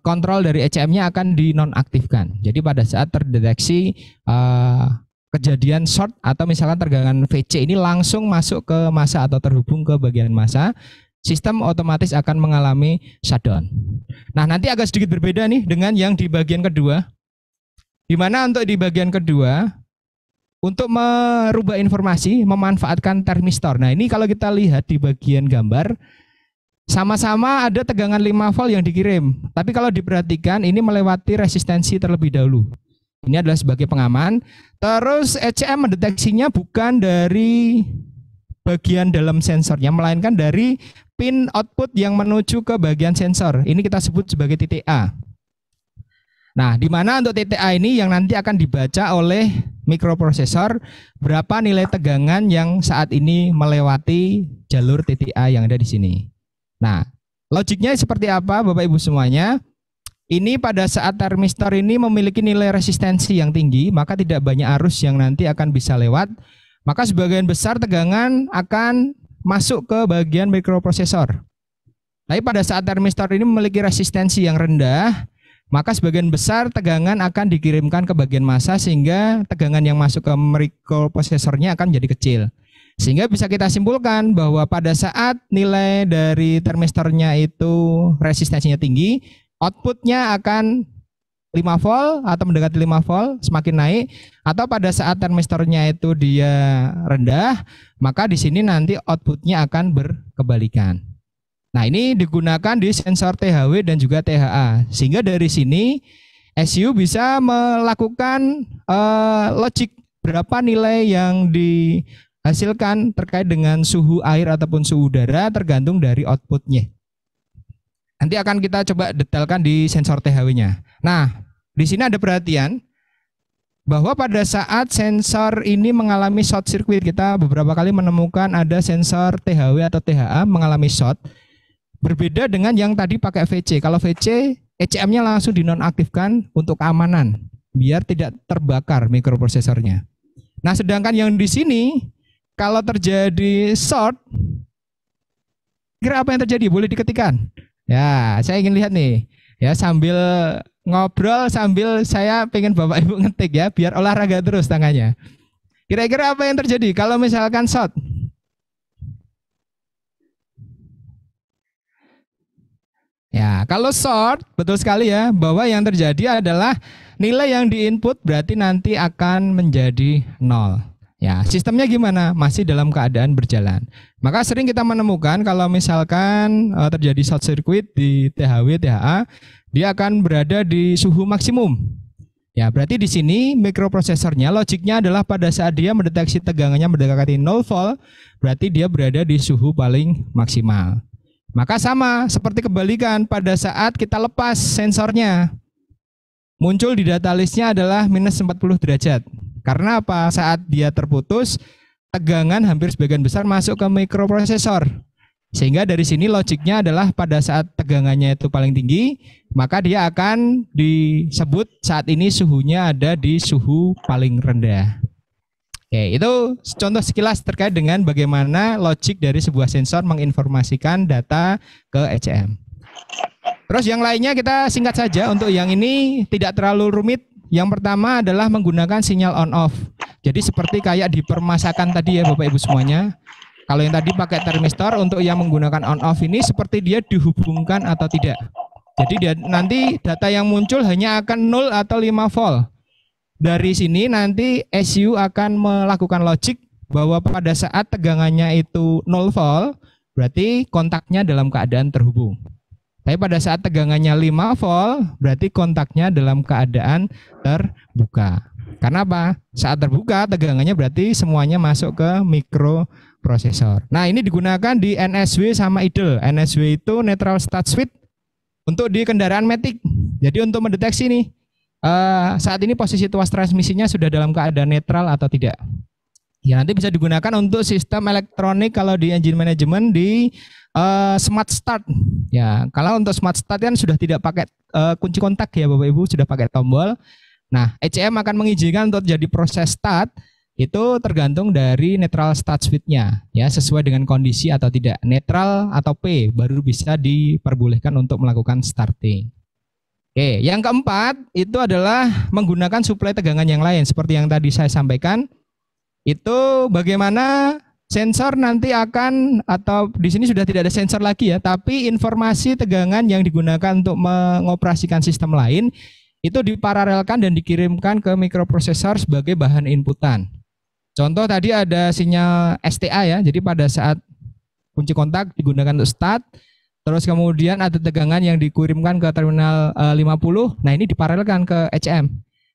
kontrol dari ECM-nya akan dinonaktifkan. Jadi pada saat terdeteksi kejadian short atau misalnya tegangan VC ini langsung masuk ke masa atau terhubung ke bagian masa, sistem otomatis akan mengalami shutdown. Nah, nanti agak sedikit berbeda nih dengan yang di bagian kedua. Di mana untuk di bagian kedua, untuk merubah informasi, memanfaatkan termistor. Nah, ini kalau kita lihat di bagian gambar, sama-sama ada tegangan 5 volt yang dikirim. Tapi kalau diperhatikan, ini melewati resistensi terlebih dahulu. Ini adalah sebagai pengaman. Terus ECM mendeteksinya bukan dari bagian dalam sensornya, melainkan dari pin output yang menuju ke bagian sensor. Ini kita sebut sebagai titik A. Nah, di mana untuk titik A ini yang nanti akan dibaca oleh mikroprosesor berapa nilai tegangan yang saat ini melewati jalur titik A yang ada di sini. Nah, logiknya seperti apa Bapak Ibu semuanya? Ini pada saat termistor ini memiliki nilai resistensi yang tinggi, maka tidak banyak arus yang nanti akan bisa lewat. Maka sebagian besar tegangan akan masuk ke bagian mikroprosesor. Tapi pada saat termistor ini memiliki resistensi yang rendah, maka sebagian besar tegangan akan dikirimkan ke bagian massa sehingga tegangan yang masuk ke mikroprosesornya akan menjadi kecil. Sehingga bisa kita simpulkan bahwa pada saat nilai dari termistornya itu resistensinya tinggi, outputnya akan 5 volt atau mendekati 5 volt semakin naik, atau pada saat termistornya itu dia rendah, maka di sini nanti outputnya akan berkebalikan. Nah, ini digunakan di sensor THW dan juga THA. Sehingga dari sini SU bisa melakukan logik berapa nilai yang dihasilkan terkait dengan suhu air ataupun suhu udara tergantung dari outputnya. Nanti akan kita coba detailkan di sensor THW-nya. Nah, di sini ada perhatian bahwa pada saat sensor ini mengalami short circuit, kita beberapa kali menemukan ada sensor THW atau THA mengalami short. Berbeda dengan yang tadi pakai VC. Kalau VC, ECM-nya langsung dinonaktifkan untuk keamanan, biar tidak terbakar mikroprosesornya. Nah, sedangkan yang di sini, kalau terjadi short, kira apa yang terjadi? Boleh diketikkan? Ya, saya ingin lihat nih. Ya, sambil ngobrol, sambil saya pengen Bapak Ibu ngetik ya, biar olahraga terus tangannya. Kira-kira apa yang terjadi kalau misalkan short? Ya, kalau short, betul sekali ya, bahwa yang terjadi adalah nilai yang diinput berarti nanti akan menjadi 0. Ya, sistemnya gimana? Masih dalam keadaan berjalan. Maka sering kita menemukan kalau misalkan terjadi short circuit di THW, THA, dia akan berada di suhu maksimum. Ya, berarti di sini mikroprosesornya logiknya adalah pada saat dia mendeteksi tegangannya mendekati 0 volt, berarti dia berada di suhu paling maksimal. Maka sama seperti kebalikan pada saat kita lepas sensornya. Muncul di data listnya adalah minus 40 derajat. Karena apa? Saat dia terputus, tegangan hampir sebagian besar masuk ke mikroprosesor. Sehingga dari sini logiknya adalah pada saat tegangannya itu paling tinggi, maka dia akan disebut saat ini suhunya ada di suhu paling rendah. Oke, itu contoh sekilas terkait dengan bagaimana logik dari sebuah sensor menginformasikan data ke ECM. Terus yang lainnya kita singkat saja, untuk yang ini tidak terlalu rumit. Yang pertama adalah menggunakan sinyal on off. Jadi seperti kayak di permasakan tadi ya Bapak Ibu semuanya. Kalau yang tadi pakai termistor, untuk yang menggunakan on off ini seperti dia dihubungkan atau tidak. Jadi dia, nanti data yang muncul hanya akan 0 atau 5 volt. Dari sini nanti SU akan melakukan logik bahwa pada saat tegangannya itu 0 volt, berarti kontaknya dalam keadaan terhubung. Tapi pada saat tegangannya 5 volt, berarti kontaknya dalam keadaan terbuka. Karena apa? Saat terbuka, tegangannya berarti semuanya masuk ke mikroprosesor. Nah, ini digunakan di NSW sama idle. NSW itu neutral start switch untuk di kendaraan matic. Jadi untuk mendeteksi nih, saat ini posisi tuas transmisinya sudah dalam keadaan netral atau tidak. Ya, nanti bisa digunakan untuk sistem elektronik kalau di engine management di smart start. Ya, kalau untuk smart start kan sudah tidak pakai kunci kontak ya Bapak Ibu, sudah pakai tombol. Nah, ECM akan mengizinkan untuk jadi proses start itu tergantung dari neutral start switch-nya ya, sesuai dengan kondisi atau tidak. Netral atau P baru bisa diperbolehkan untuk melakukan starting. Oke, yang keempat itu adalah menggunakan suplai tegangan yang lain seperti yang tadi saya sampaikan. Itu bagaimana sensor nanti akan, atau di sini sudah tidak ada sensor lagi ya, tapi informasi tegangan yang digunakan untuk mengoperasikan sistem lain itu diparalelkan dan dikirimkan ke mikroprosesor sebagai bahan inputan. Contoh tadi ada sinyal STA ya, jadi pada saat kunci kontak digunakan untuk start, terus kemudian ada tegangan yang dikirimkan ke terminal 50, nah ini diparalelkan ke ECM.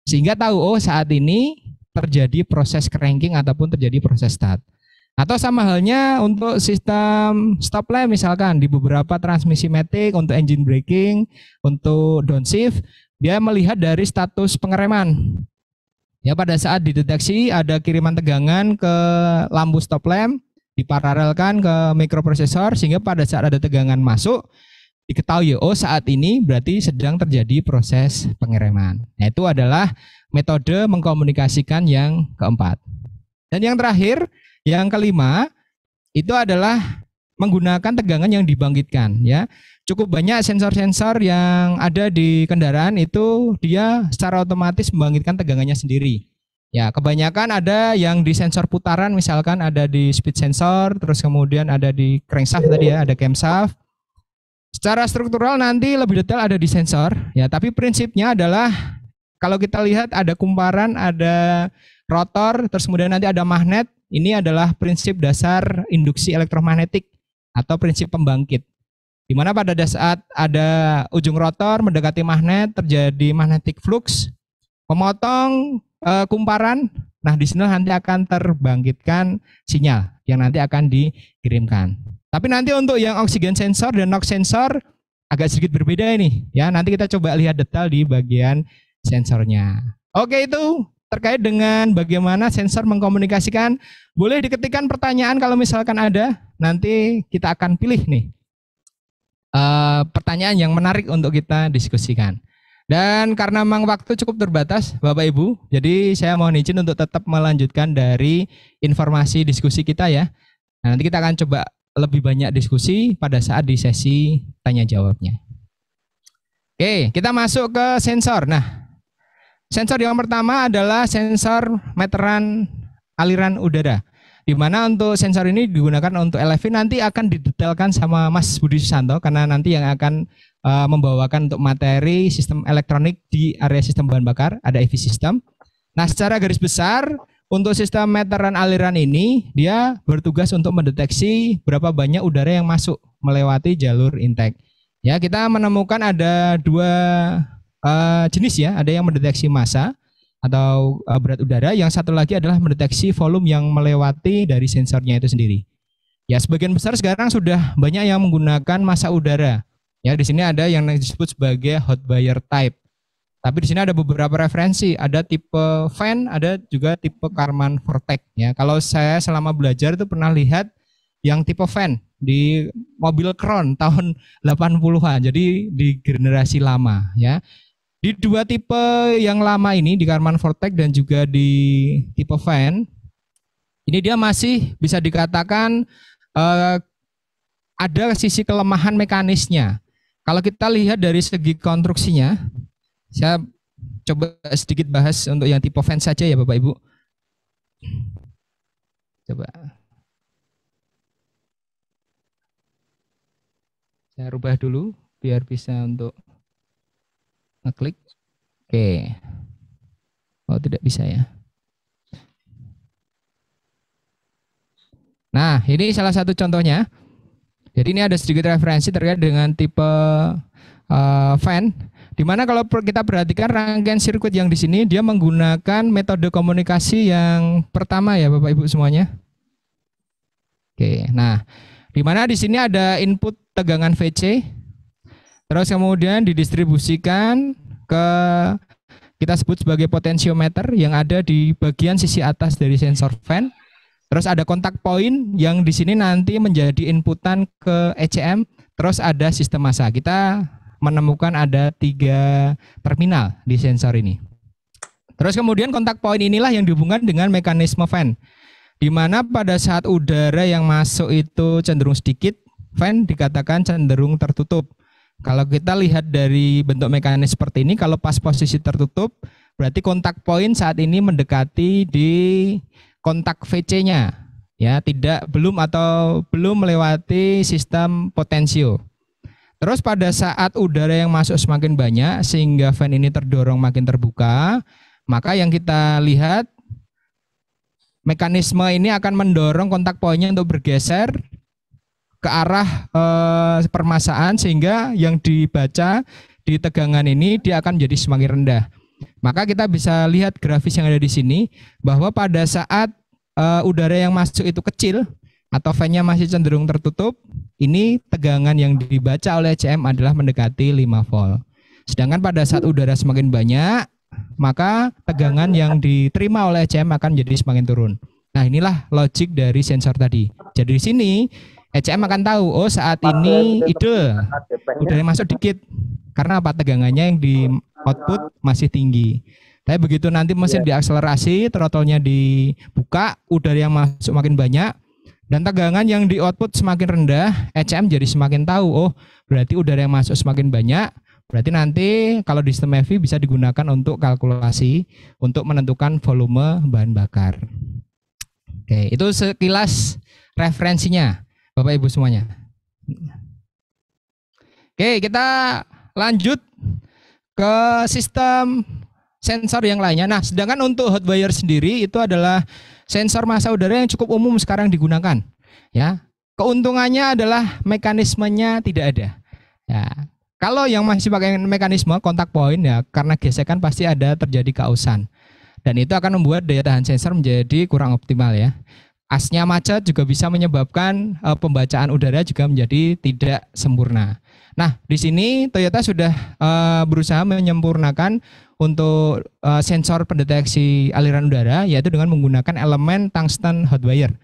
Sehingga tahu, oh saat ini terjadi proses cranking ataupun terjadi proses start. Atau sama halnya untuk sistem stop lamp misalkan di beberapa transmisi matic untuk engine braking, untuk downshift, dia melihat dari status pengereman. Ya, pada saat dideteksi ada kiriman tegangan ke lampu stop lamp, diparalelkan ke mikroprosesor sehingga pada saat ada tegangan masuk diketahui, oh saat ini berarti sedang terjadi proses pengereman. Nah, itu adalah metode mengkomunikasikan yang keempat. Dan yang terakhir, yang kelima, itu adalah menggunakan tegangan yang dibangkitkan ya. Cukup banyak sensor-sensor yang ada di kendaraan itu dia secara otomatis membangkitkan tegangannya sendiri. Ya, kebanyakan ada yang di sensor putaran, misalkan ada di speed sensor, terus kemudian ada di crankshaft tadi ya, ada camshaft. Secara struktural nanti lebih detail ada di sensor ya, tapi prinsipnya adalah kalau kita lihat ada kumparan, ada rotor, terus kemudian nanti ada magnet. Ini adalah prinsip dasar induksi elektromagnetik atau prinsip pembangkit. Di mana pada saat ada ujung rotor mendekati magnet terjadi magnetic flux, memotong kumparan. Nah, di sini nanti akan terbangkitkan sinyal yang nanti akan dikirimkan. Tapi nanti untuk yang oksigen sensor dan NOx sensor agak sedikit berbeda ini. Ya, nanti kita coba lihat detail di bagian sensornya. Oke, itu terkait dengan bagaimana sensor mengkomunikasikan. Boleh diketikkan pertanyaan kalau misalkan ada. Nanti kita akan pilih nih pertanyaan yang menarik untuk kita diskusikan. Dan karena memang waktu cukup terbatas Bapak Ibu, jadi saya mohon izin untuk tetap melanjutkan dari informasi diskusi kita ya. Nah, nanti kita akan coba lebih banyak diskusi pada saat di sesi tanya jawabnya. Oke, kita masuk ke sensor. Nah, sensor yang pertama adalah sensor meteran aliran udara. Di mana untuk sensor ini digunakan untuk LFV, nanti akan didetailkan sama Mas Budi Susanto karena nanti yang akan membawakan untuk materi sistem elektronik di area sistem bahan bakar, ada EV system. Nah, secara garis besar untuk sistem meteran aliran ini dia bertugas untuk mendeteksi berapa banyak udara yang masuk melewati jalur intake. Ya, kita menemukan ada dua jenis ya, ada yang mendeteksi massa atau berat udara, yang satu lagi adalah mendeteksi volume yang melewati dari sensornya itu sendiri. Ya, sebagian besar sekarang sudah banyak yang menggunakan massa udara. Ya, di sini ada yang disebut sebagai hot buyer type. Tapi di sini ada beberapa referensi, ada tipe fan, ada juga tipe Karman Vortex. Ya, kalau saya selama belajar itu pernah lihat yang tipe fan di mobil Crown tahun 80-an, jadi di generasi lama ya. Di dua tipe yang lama ini, di Karman Vortex dan juga di tipe fan, ini dia masih bisa dikatakan ada sisi kelemahan mekanisnya. Kalau kita lihat dari segi konstruksinya, saya coba sedikit bahas untuk yang tipe fan saja ya Bapak Ibu. Coba. Saya rubah dulu biar bisa untuk ngeklik. Oke. Oh, tidak bisa ya. Nah, ini salah satu contohnya. Jadi ini ada sedikit referensi terkait dengan tipe fan, di mana kalau kita perhatikan rangkaian sirkuit yang di sini dia menggunakan metode komunikasi yang pertama ya Bapak Ibu semuanya. Oke, nah di mana di sini ada input tegangan VC, terus kemudian didistribusikan ke kita sebut sebagai potensiometer yang ada di bagian sisi atas dari sensor fan. Terus ada kontak point yang di sini nanti menjadi inputan ke ECM. Terus ada sistem massa. Kita menemukan ada 3 terminal di sensor ini. Terus kemudian kontak point inilah yang dihubungkan dengan mekanisme fan. Di mana pada saat udara yang masuk itu cenderung sedikit, fan dikatakan cenderung tertutup. Kalau kita lihat dari bentuk mekanisme seperti ini, kalau pas posisi tertutup, berarti kontak point saat ini mendekati di kontak VC-nya, ya belum melewati sistem potensio. Terus pada saat udara yang masuk semakin banyak sehingga fan ini terdorong makin terbuka, maka yang kita lihat mekanisme ini akan mendorong kontak poinnya untuk bergeser ke arah permasaan sehingga yang dibaca di tegangan ini dia akan menjadi semakin rendah. Maka kita bisa lihat grafis yang ada di sini bahwa pada saat udara yang masuk itu kecil atau fan-nya masih cenderung tertutup, ini tegangan yang dibaca oleh ECM adalah mendekati 5 volt. Sedangkan pada saat udara semakin banyak, maka tegangan yang diterima oleh ECM akan jadi semakin turun. Nah, inilah logik dari sensor tadi. Jadi di sini ECM akan tahu, oh saat ini idle, udara yang masuk dikit. Karena apa? Tegangannya yang di output masih tinggi. Tapi begitu nanti mesin diakselerasi, throttle-nya dibuka, udara yang masuk makin banyak, dan tegangan yang di output semakin rendah, ECM jadi semakin tahu, oh berarti udara yang masuk semakin banyak, berarti nanti kalau di sistem EV bisa digunakan untuk kalkulasi, untuk menentukan volume bahan bakar. Oke, itu sekilas referensinya, Bapak Ibu semuanya. Oke, kita lanjut ke sistem sensor yang lainnya. Nah, sedangkan untuk hot wire sendiri itu adalah sensor massa udara yang cukup umum sekarang digunakan. Ya, keuntungannya adalah mekanismenya tidak ada. Ya, kalau yang masih pakai mekanisme kontak point ya, karena gesekan pasti ada terjadi kausan, dan itu akan membuat daya tahan sensor menjadi kurang optimal ya. Asnya macet juga bisa menyebabkan pembacaan udara juga menjadi tidak sempurna. Nah, di sini Toyota sudah berusaha menyempurnakan untuk sensor pendeteksi aliran udara, yaitu dengan menggunakan elemen tungsten hot wire.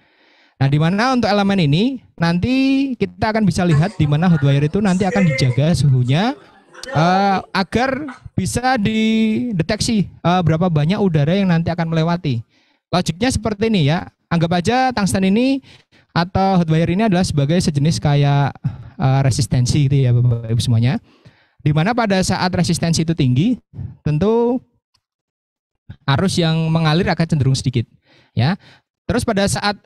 Nah, di mana untuk elemen ini nanti kita akan bisa lihat di mana hot wire itu nanti akan dijaga suhunya agar bisa dideteksi berapa banyak udara yang nanti akan melewati. Logiknya seperti ini ya. Anggap aja tungsten ini atau hot wire ini adalah sebagai sejenis kayak resistensi gitu ya Bapak Ibu semuanya. Di mana pada saat resistensi itu tinggi, tentu arus yang mengalir akan cenderung sedikit, ya. Terus pada saat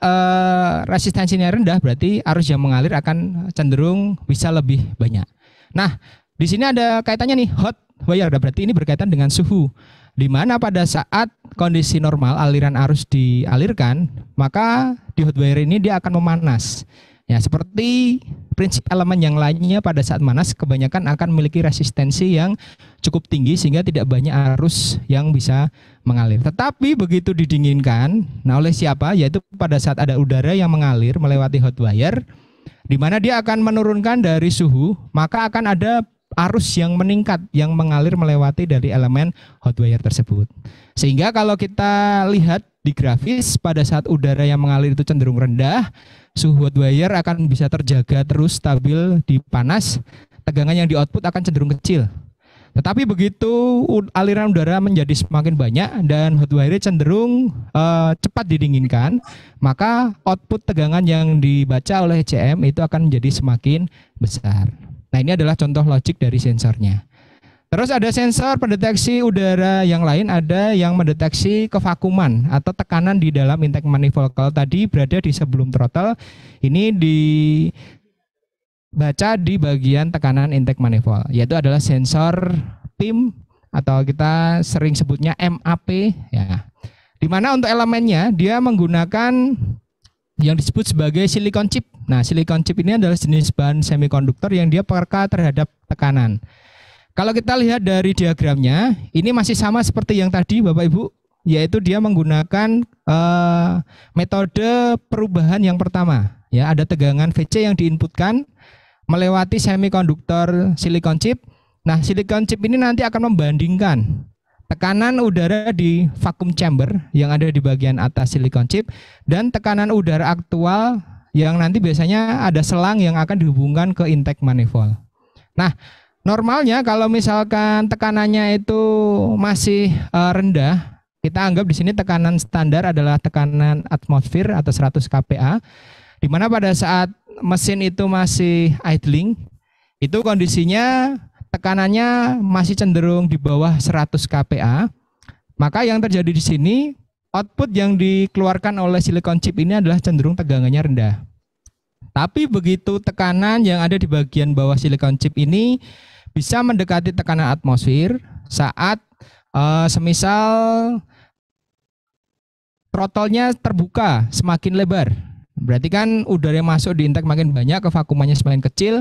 resistensinya rendah, berarti arus yang mengalir akan cenderung bisa lebih banyak. Nah, di sini ada kaitannya nih hot wire, berarti ini berkaitan dengan suhu. Di mana pada saat kondisi normal aliran arus dialirkan, maka di hot wire ini dia akan memanas. Ya, seperti prinsip elemen yang lainnya pada saat panas kebanyakan akan memiliki resistensi yang cukup tinggi sehingga tidak banyak arus yang bisa mengalir. Tetapi begitu didinginkan, nah oleh siapa? Yaitu pada saat ada udara yang mengalir melewati hot wire, di mana dia akan menurunkan dari suhu, maka akan ada arus yang meningkat yang mengalir melewati dari elemen hot wire tersebut. Sehingga kalau kita lihat di grafis pada saat udara yang mengalir itu cenderung rendah, suhu hot wire akan bisa terjaga terus stabil di panas, tegangan yang di output akan cenderung kecil. Tetapi begitu aliran udara menjadi semakin banyak dan hot wire cenderung cepat didinginkan, maka output tegangan yang dibaca oleh ECM itu akan menjadi semakin besar. Nah, ini adalah contoh logik dari sensornya. Terus ada sensor pendeteksi udara yang lain, ada yang mendeteksi kevakuman atau tekanan di dalam intake manifold. Kalau tadi berada di sebelum throttle, ini dibaca di bagian tekanan intake manifold, yaitu adalah sensor PIM atau kita sering sebutnya MAP ya. Di mana untuk elemennya dia menggunakan yang disebut sebagai silikon chip. Nah, silikon chip ini adalah jenis bahan semikonduktor yang dia peka terhadap tekanan. Kalau kita lihat dari diagramnya, ini masih sama seperti yang tadi Bapak Ibu, yaitu dia menggunakan metode perubahan yang pertama. Ya, ada tegangan VC yang diinputkan melewati semikonduktor silikon chip. Nah, silikon chip ini nanti akan membandingkan tekanan udara di vacuum chamber yang ada di bagian atas silikon chip dan tekanan udara aktual yang nanti biasanya ada selang yang akan dihubungkan ke intake manifold. Nah, normalnya kalau misalkan tekanannya itu masih rendah, kita anggap di sini tekanan standar adalah tekanan atmosfer atau 100 kPa, di mana pada saat mesin itu masih idling, itu kondisinya tekanannya masih cenderung di bawah 100 kPa, maka yang terjadi di sini output yang dikeluarkan oleh silikon chip ini adalah cenderung tegangannya rendah. Tapi begitu tekanan yang ada di bagian bawah silikon chip ini bisa mendekati tekanan atmosfer saat semisal throttle-nya terbuka semakin lebar. Berarti kan udara yang masuk di intake makin banyak, ke vakuumannya semakin kecil.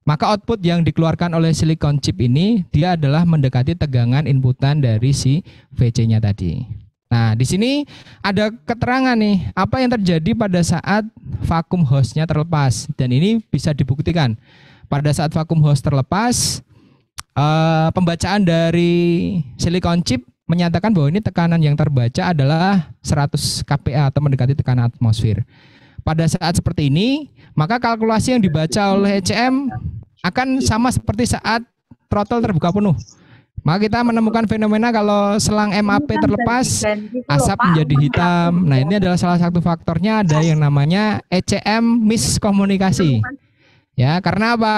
Maka output yang dikeluarkan oleh silikon chip ini dia adalah mendekati tegangan inputan dari si VC-nya tadi. Nah, di sini ada keterangan nih apa yang terjadi pada saat vacuum hose-nya terlepas, dan ini bisa dibuktikan. Pada saat vacuum hose terlepas, pembacaan dari silikon chip menyatakan bahwa ini tekanan yang terbaca adalah 100 kPa atau mendekati tekanan atmosfer. Pada saat seperti ini, maka kalkulasi yang dibaca oleh ECM akan sama seperti saat throttle terbuka penuh. Maka kita menemukan fenomena kalau selang MAP terlepas, asap menjadi hitam. Nah, ini adalah salah satu faktornya, ada yang namanya ECM miskomunikasi. Ya, karena apa?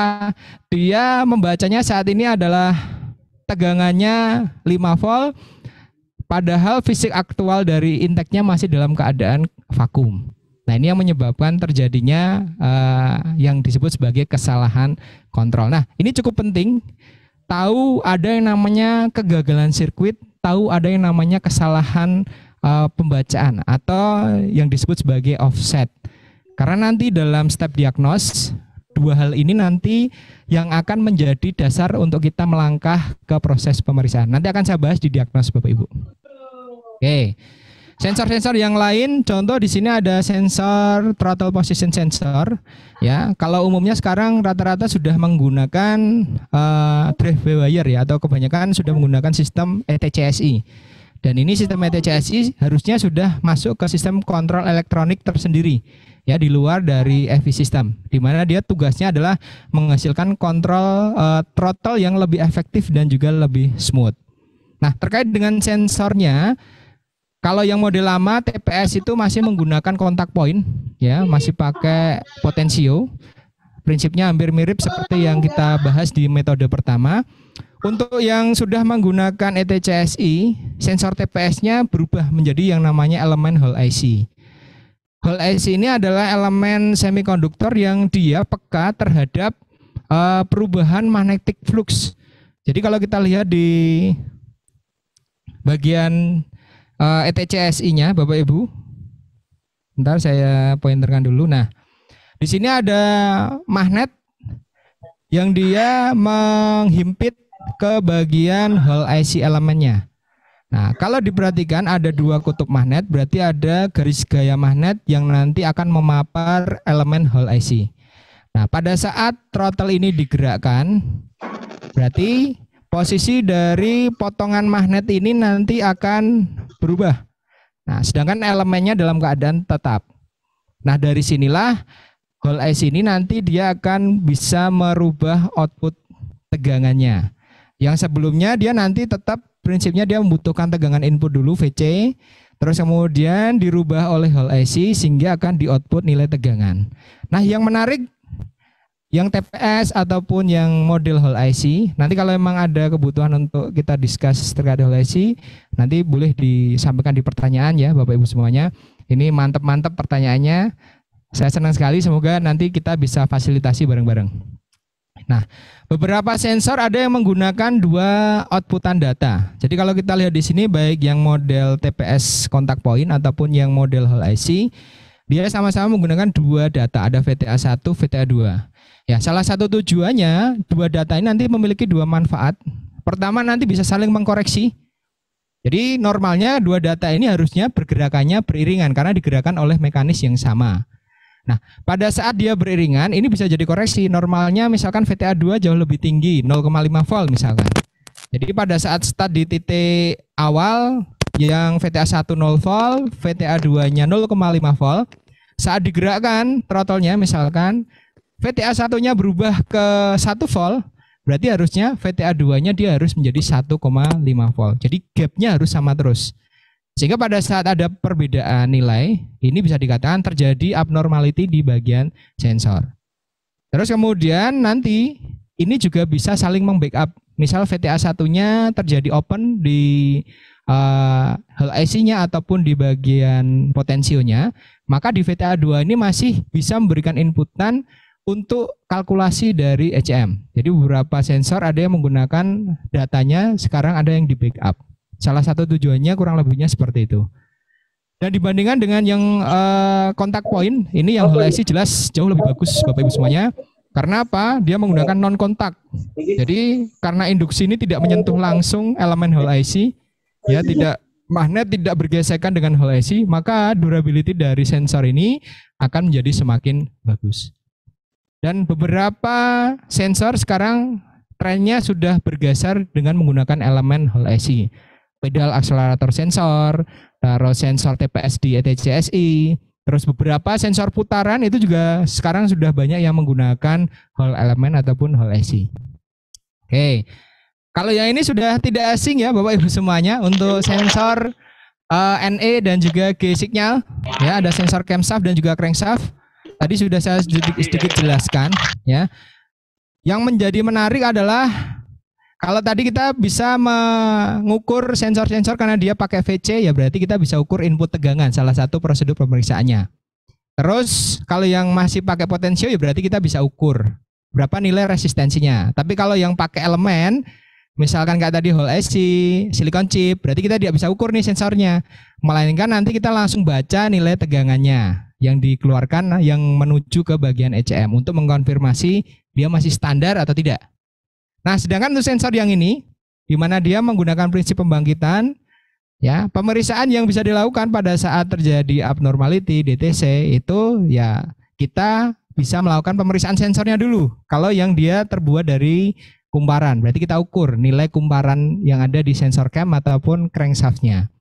Dia membacanya saat ini adalah tegangannya 5 volt, padahal fisik aktual dari intake-nya masih dalam keadaan vakum. Nah, ini yang menyebabkan terjadinya yang disebut sebagai kesalahan kontrol. Nah, ini cukup penting. Tahu ada yang namanya kegagalan sirkuit, tahu ada yang namanya kesalahan pembacaan atau yang disebut sebagai offset. Karena nanti dalam step diagnos, dua hal ini nanti yang akan menjadi dasar untuk kita melangkah ke proses pemeriksaan. Nanti akan saya bahas di diagnos Bapak Ibu. Oke. Sensor-sensor yang lain, contoh di sini ada sensor throttle position sensor. Ya, kalau umumnya sekarang rata-rata sudah menggunakan drive by wire ya, atau kebanyakan sudah menggunakan sistem ETCSI. Dan ini sistem ETCSI harusnya sudah masuk ke sistem kontrol elektronik tersendiri, ya, di luar dari EV system, di mana dia tugasnya adalah menghasilkan kontrol throttle yang lebih efektif dan juga lebih smooth. Nah, terkait dengan sensornya, kalau yang model lama TPS itu masih menggunakan kontak point, ya, masih pakai potensio. Prinsipnya hampir mirip seperti yang kita bahas di metode pertama. Untuk yang sudah menggunakan ETCSI, sensor TPS-nya berubah menjadi yang namanya elemen Hall IC. Hall IC ini adalah elemen semikonduktor yang dia peka terhadap perubahan magnetic flux. Jadi kalau kita lihat di bagian ETCSI-nya, Bapak Ibu, bentar saya pointerkan dulu. Nah, di sini ada magnet yang dia menghimpit ke bagian Hall IC elemennya. Nah, kalau diperhatikan ada dua kutub magnet, berarti ada garis gaya magnet yang nanti akan memapar elemen Hall IC. Nah, pada saat throttle ini digerakkan, berarti posisi dari potongan magnet ini nanti akan berubah. Nah, sedangkan elemennya dalam keadaan tetap. Nah, dari sinilah Hall IC ini nanti dia akan bisa merubah output tegangannya. Yang sebelumnya dia nanti tetap prinsipnya dia membutuhkan tegangan input dulu VC, terus kemudian dirubah oleh Hall IC sehingga akan di output nilai tegangan. Nah, yang menarik yang TPS ataupun yang model Hall IC, nanti kalau memang ada kebutuhan untuk kita discuss terkait Hall IC, nanti boleh disampaikan di pertanyaan ya Bapak Ibu semuanya. Ini mantap-mantap pertanyaannya. Saya senang sekali, semoga nanti kita bisa fasilitasi bareng-bareng. Nah, beberapa sensor ada yang menggunakan dua outputan data. Jadi kalau kita lihat di sini baik yang model TPS kontak point ataupun yang model Hall IC, dia sama-sama menggunakan dua data, ada VTA1, VTA2. Ya, salah satu tujuannya dua data ini nanti memiliki dua manfaat. Pertama, nanti bisa saling mengkoreksi. Jadi normalnya dua data ini harusnya bergerakannya beriringan karena digerakkan oleh mekanis yang sama. Nah, pada saat dia beriringan ini bisa jadi koreksi. Normalnya misalkan VTA2 jauh lebih tinggi, 0,5 volt misalkan. Jadi pada saat start di titik awal yang VTA1 0 volt, VTA2-nya 0,5 volt. Saat digerakkan throttle-nya misalkan VTA1-nya berubah ke 1 volt, berarti harusnya VTA2-nya dia harus menjadi 1,5 volt. Jadi gap-nya harus sama terus. Sehingga pada saat ada perbedaan nilai, ini bisa dikatakan terjadi abnormality di bagian sensor. Terus kemudian nanti ini juga bisa saling membackup. Misal VTA1-nya terjadi open di Hall IC-nya ataupun di bagian potensionya, maka di VTA2 ini masih bisa memberikan inputan untuk kalkulasi dari ECM. Jadi beberapa sensor ada yang menggunakan datanya, sekarang ada yang di backup. Salah satu tujuannya kurang lebihnya seperti itu. Dan dibandingkan dengan yang kontak point, ini yang Hall IC jelas jauh lebih bagus Bapak Ibu semuanya. Karena apa? Dia menggunakan non kontak. Jadi karena induksi ini tidak menyentuh langsung elemen Hall IC, ya tidak magnet tidak bergesekan dengan Hall IC, maka durability dari sensor ini akan menjadi semakin bagus. Dan beberapa sensor sekarang trennya sudah bergeser dengan menggunakan elemen Hall IC. Pedal akselerator sensor, taruh sensor TPS di ETCSI, terus beberapa sensor putaran itu juga sekarang sudah banyak yang menggunakan Hall element ataupun Hall IC. Oke, kalau yang ini sudah tidak asing ya Bapak Ibu semuanya untuk sensor NE dan juga G signal. Ya, ada sensor camshaft dan juga crankshaft. Tadi sudah saya sedikit jelaskan ya. Yang menjadi menarik adalah kalau tadi kita bisa mengukur sensor-sensor karena dia pakai VC, ya berarti kita bisa ukur input tegangan, salah satu prosedur pemeriksaannya. Terus kalau yang masih pakai potensio, ya berarti kita bisa ukur berapa nilai resistensinya. Tapi kalau yang pakai elemen, misalkan kayak tadi Hall IC, silicon chip, berarti kita tidak bisa ukur nih sensornya. Melainkan nanti kita langsung baca nilai tegangannya yang dikeluarkan yang menuju ke bagian ECM untuk mengkonfirmasi dia masih standar atau tidak. Nah, sedangkan untuk sensor yang ini, di mana dia menggunakan prinsip pembangkitan, ya pemeriksaan yang bisa dilakukan pada saat terjadi abnormality DTC itu ya kita bisa melakukan pemeriksaan sensornya dulu. Kalau yang dia terbuat dari kumparan, berarti kita ukur nilai kumparan yang ada di sensor cam ataupun crankshaftnya.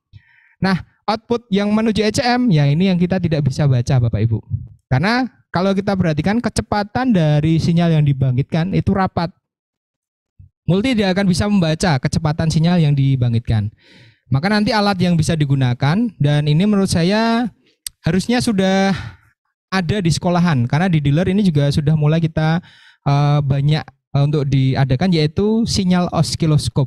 Nah, output yang menuju ECM, ya ini yang kita tidak bisa baca Bapak Ibu. Karena kalau kita perhatikan kecepatan dari sinyal yang dibangkitkan itu rapat. Multi tidak akan bisa membaca kecepatan sinyal yang dibangkitkan. Maka nanti alat yang bisa digunakan, dan ini menurut saya harusnya sudah ada di sekolahan, karena di dealer ini juga sudah mulai kita banyak untuk diadakan, yaitu sinyal oskiloskop.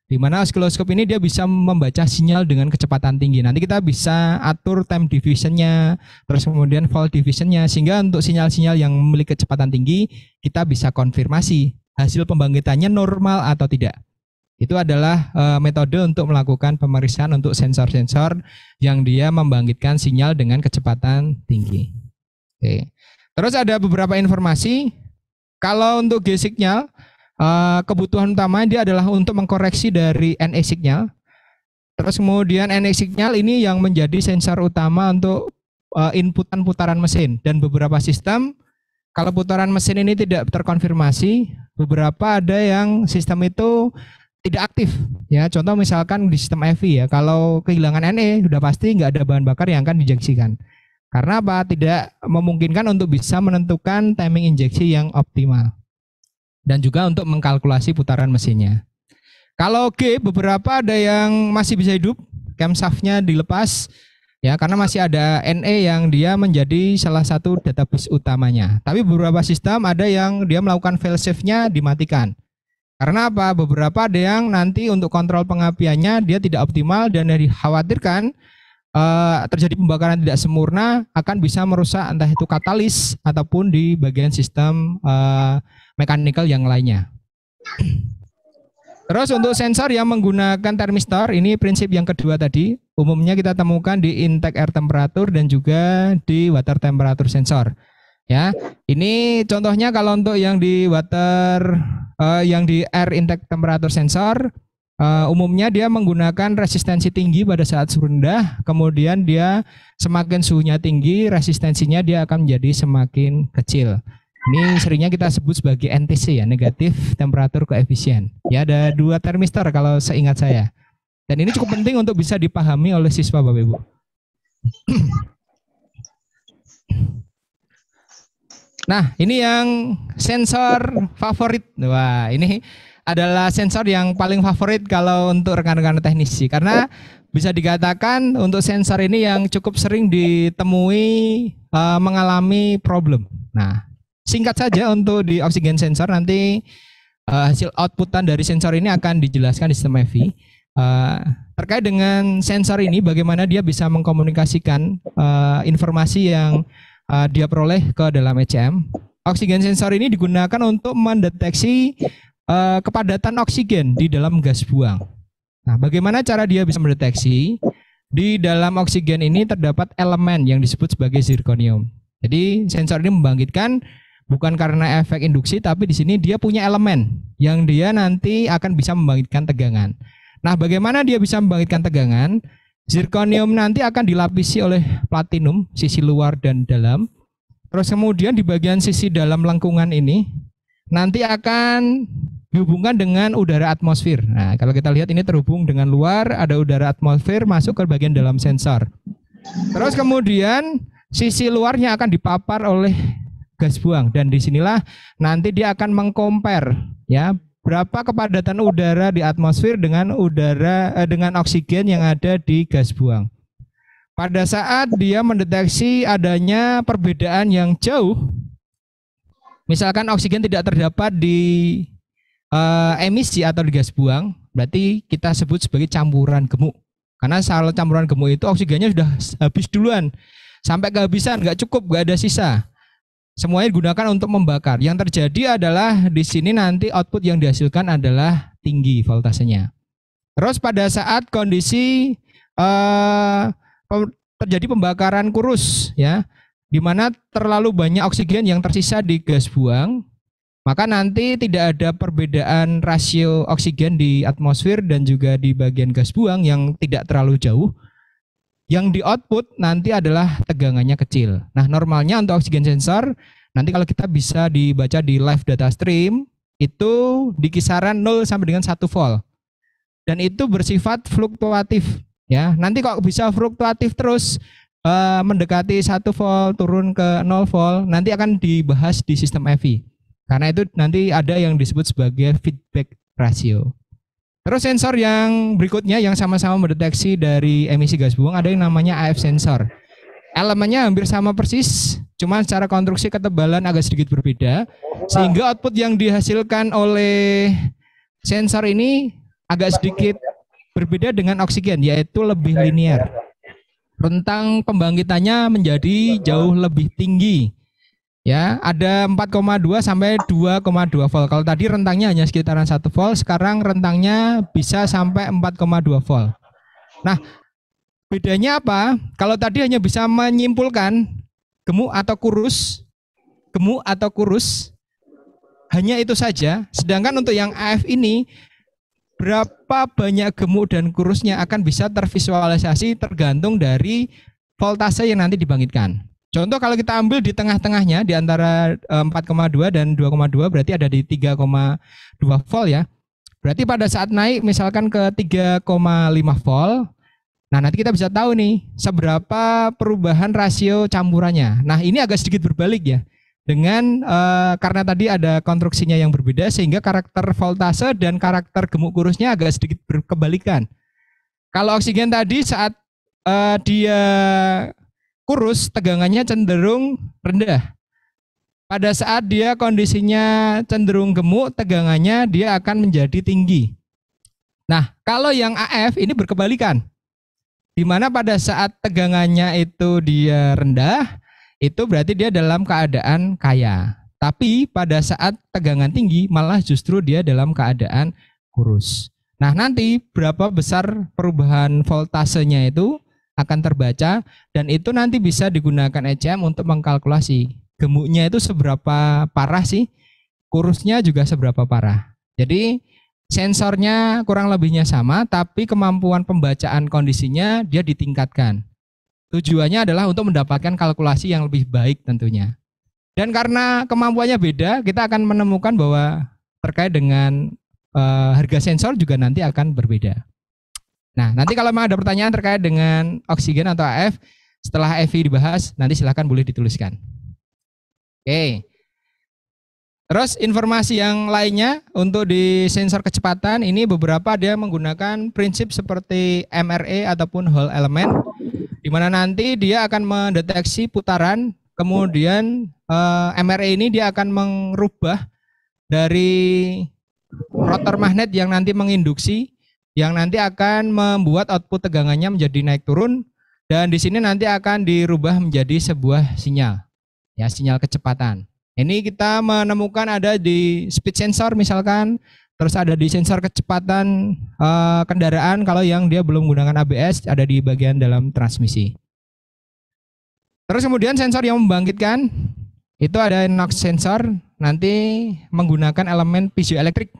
Di mana oskiloskop ini dia bisa membaca sinyal dengan kecepatan tinggi. Nanti kita bisa atur time divisionnya, terus kemudian fault divisionnya, sehingga untuk sinyal-sinyal yang memiliki kecepatan tinggi kita bisa konfirmasi hasil pembangkitannya normal atau tidak. Itu adalah metode untuk melakukan pemeriksaan untuk sensor-sensor yang dia membangkitkan sinyal dengan kecepatan tinggi. Oke. Terus ada beberapa informasi. Kalau untuk G signal, kebutuhan utama dia adalah untuk mengkoreksi dari NE signal. Terus kemudian NE signal ini yang menjadi sensor utama untuk inputan putaran mesin, dan beberapa sistem kalau putaran mesin ini tidak terkonfirmasi, beberapa ada yang sistem itu tidak aktif. Ya, contoh misalkan di sistem EV ya, kalau kehilangan NE sudah pasti nggak ada bahan bakar yang akan diinjeksikan. Karena apa? Tidak memungkinkan untuk bisa menentukan timing injeksi yang optimal. Dan juga untuk mengkalkulasi putaran mesinnya. Kalau G, beberapa ada yang masih bisa hidup, camshaftnya dilepas, ya karena masih ada NE yang dia menjadi salah satu database utamanya. Tapi beberapa sistem ada yang dia melakukan failsafe-nya dimatikan. Karena apa? Beberapa ada yang nanti untuk kontrol pengapiannya dia tidak optimal dan dikhawatirkan terjadi pembakaran tidak sempurna akan bisa merusak entah itu katalis ataupun di bagian sistem mechanical yang lainnya. Terus untuk sensor yang menggunakan termistor, ini prinsip yang kedua tadi, umumnya kita temukan di intake air temperature dan juga di water temperature sensor. Ya, ini contohnya kalau untuk yang di yang di air intake temperature sensor, umumnya dia menggunakan resistensi tinggi pada saat suhu rendah, kemudian dia semakin suhunya tinggi, resistensinya dia akan menjadi semakin kecil. Ini seringnya kita sebut sebagai NTC ya, negatif temperature coefficient. Ya, ada 2 termistor kalau seingat saya. Dan ini cukup penting untuk bisa dipahami oleh siswa Bapak Ibu. Nah, ini yang sensor favorit. Wah, ini adalah sensor yang paling favorit kalau untuk rekan-rekan teknisi. Karena bisa dikatakan untuk sensor ini yang cukup sering ditemui mengalami problem. Nah, singkat saja untuk di oksigen sensor nanti hasil outputan dari sensor ini akan dijelaskan di sistem EVI. Terkait dengan sensor ini bagaimana dia bisa mengkomunikasikan informasi yang dia peroleh ke dalam ECM. Oksigen sensor ini digunakan untuk mendeteksi kepadatan oksigen di dalam gas buang. Nah, bagaimana cara dia bisa mendeteksi? Di dalam oksigen ini terdapat elemen yang disebut sebagai zirconium. Jadi sensor ini membangkitkan bukan karena efek induksi, tapi di sini dia punya elemen yang dia nanti akan bisa membangkitkan tegangan. Nah, bagaimana dia bisa membangkitkan tegangan? Zirconium nanti akan dilapisi oleh platinum, sisi luar dan dalam. Terus kemudian di bagian sisi dalam lengkungan ini nanti akan dihubungkan dengan udara atmosfer. Nah, kalau kita lihat ini terhubung dengan luar, ada udara atmosfer masuk ke bagian dalam sensor. Terus kemudian sisi luarnya akan dipapar oleh gas buang, dan disinilah nanti dia akan mengcompare ya berapa kepadatan udara di atmosfer dengan dengan oksigen yang ada di gas buang. Pada saat dia mendeteksi adanya perbedaan yang jauh, misalkan oksigen tidak terdapat di emisi atau di gas buang, berarti kita sebut sebagai campuran gemuk. Karena kalau campuran gemuk itu oksigennya sudah habis duluan, sampai kehabisan, nggak cukup, nggak ada sisa. Semuanya digunakan untuk membakar. Yang terjadi adalah di sini nanti output yang dihasilkan adalah tinggi voltasenya. Terus pada saat kondisi terjadi pembakaran kurus, ya, di mana terlalu banyak oksigen yang tersisa di gas buang, maka nanti tidak ada perbedaan rasio oksigen di atmosfer dan juga di bagian gas buang yang tidak terlalu jauh. Yang di output nanti adalah tegangannya kecil. Nah, normalnya untuk oksigen sensor, nanti kalau kita bisa dibaca di live data stream, itu di kisaran 0 sampai dengan 1 volt. Dan itu bersifat fluktuatif. Ya, nanti kok bisa fluktuatif terus, mendekati 1 volt, turun ke 0 volt, nanti akan dibahas di sistem EVI. Karena itu nanti ada yang disebut sebagai feedback ratio. Terus sensor yang berikutnya yang sama-sama mendeteksi dari emisi gas buang ada yang namanya AF sensor. Elemennya hampir sama persis, cuma secara konstruksi ketebalan agak sedikit berbeda, sehingga output yang dihasilkan oleh sensor ini agak sedikit berbeda dengan oksigen, yaitu lebih linear. Rentang pembangkitannya menjadi jauh lebih tinggi. Ya, ada 4,2 sampai 2,2 volt. Kalau tadi rentangnya hanya sekitaran 1 volt, sekarang rentangnya bisa sampai 4,2 volt. Nah, bedanya apa? Kalau tadi hanya bisa menyimpulkan gemuk atau kurus, hanya itu saja. Sedangkan untuk yang AF ini, berapa banyak gemuk dan kurusnya akan bisa tervisualisasi tergantung dari voltase yang nanti dibangkitkan. Contoh kalau kita ambil di tengah-tengahnya di antara 4,2 dan 2,2 berarti ada di 3,2 volt ya. Berarti pada saat naik misalkan ke 3,5 volt, nah nanti kita bisa tahu nih seberapa perubahan rasio campurannya. Nah ini agak sedikit berbalik ya. Dengan karena tadi ada konstruksinya yang berbeda sehingga karakter voltase dan karakter gemuk kurusnya agak sedikit berkebalikan. Kalau oksigen tadi saat dia kurus, tegangannya cenderung rendah. Pada saat dia kondisinya cenderung gemuk, tegangannya dia akan menjadi tinggi. Nah, kalau yang AF ini berkebalikan. Di mana pada saat tegangannya itu dia rendah, itu berarti dia dalam keadaan kaya. Tapi pada saat tegangan tinggi, malah justru dia dalam keadaan kurus. Nah, nanti berapa besar perubahan voltasenya itu akan terbaca, dan itu nanti bisa digunakan ECM untuk mengkalkulasi gemuknya itu seberapa parah sih, kurusnya juga seberapa parah. Jadi sensornya kurang lebihnya sama, tapi kemampuan pembacaan kondisinya dia ditingkatkan. Tujuannya adalah untuk mendapatkan kalkulasi yang lebih baik tentunya. Dan karena kemampuannya beda, kita akan menemukan bahwa terkait dengan harga sensor juga nanti akan berbeda. Nah, nanti kalau memang ada pertanyaan terkait dengan oksigen atau AF, setelah EVI dibahas, nanti silahkan boleh dituliskan. Oke. Terus informasi yang lainnya untuk di sensor kecepatan, ini beberapa dia menggunakan prinsip seperti MRE ataupun Hall element, di mana nanti dia akan mendeteksi putaran, kemudian MRE ini dia akan merubah dari rotor magnet yang nanti menginduksi, yang nanti akan membuat output tegangannya menjadi naik turun, dan di sini nanti akan dirubah menjadi sebuah sinyal, ya, sinyal kecepatan. Ini kita menemukan ada di speed sensor misalkan, terus ada di sensor kecepatan kendaraan kalau yang dia belum menggunakan ABS, ada di bagian dalam transmisi. Terus kemudian sensor yang membangkitkan itu ada NOx sensor, nanti menggunakan elemen piezoelektrik.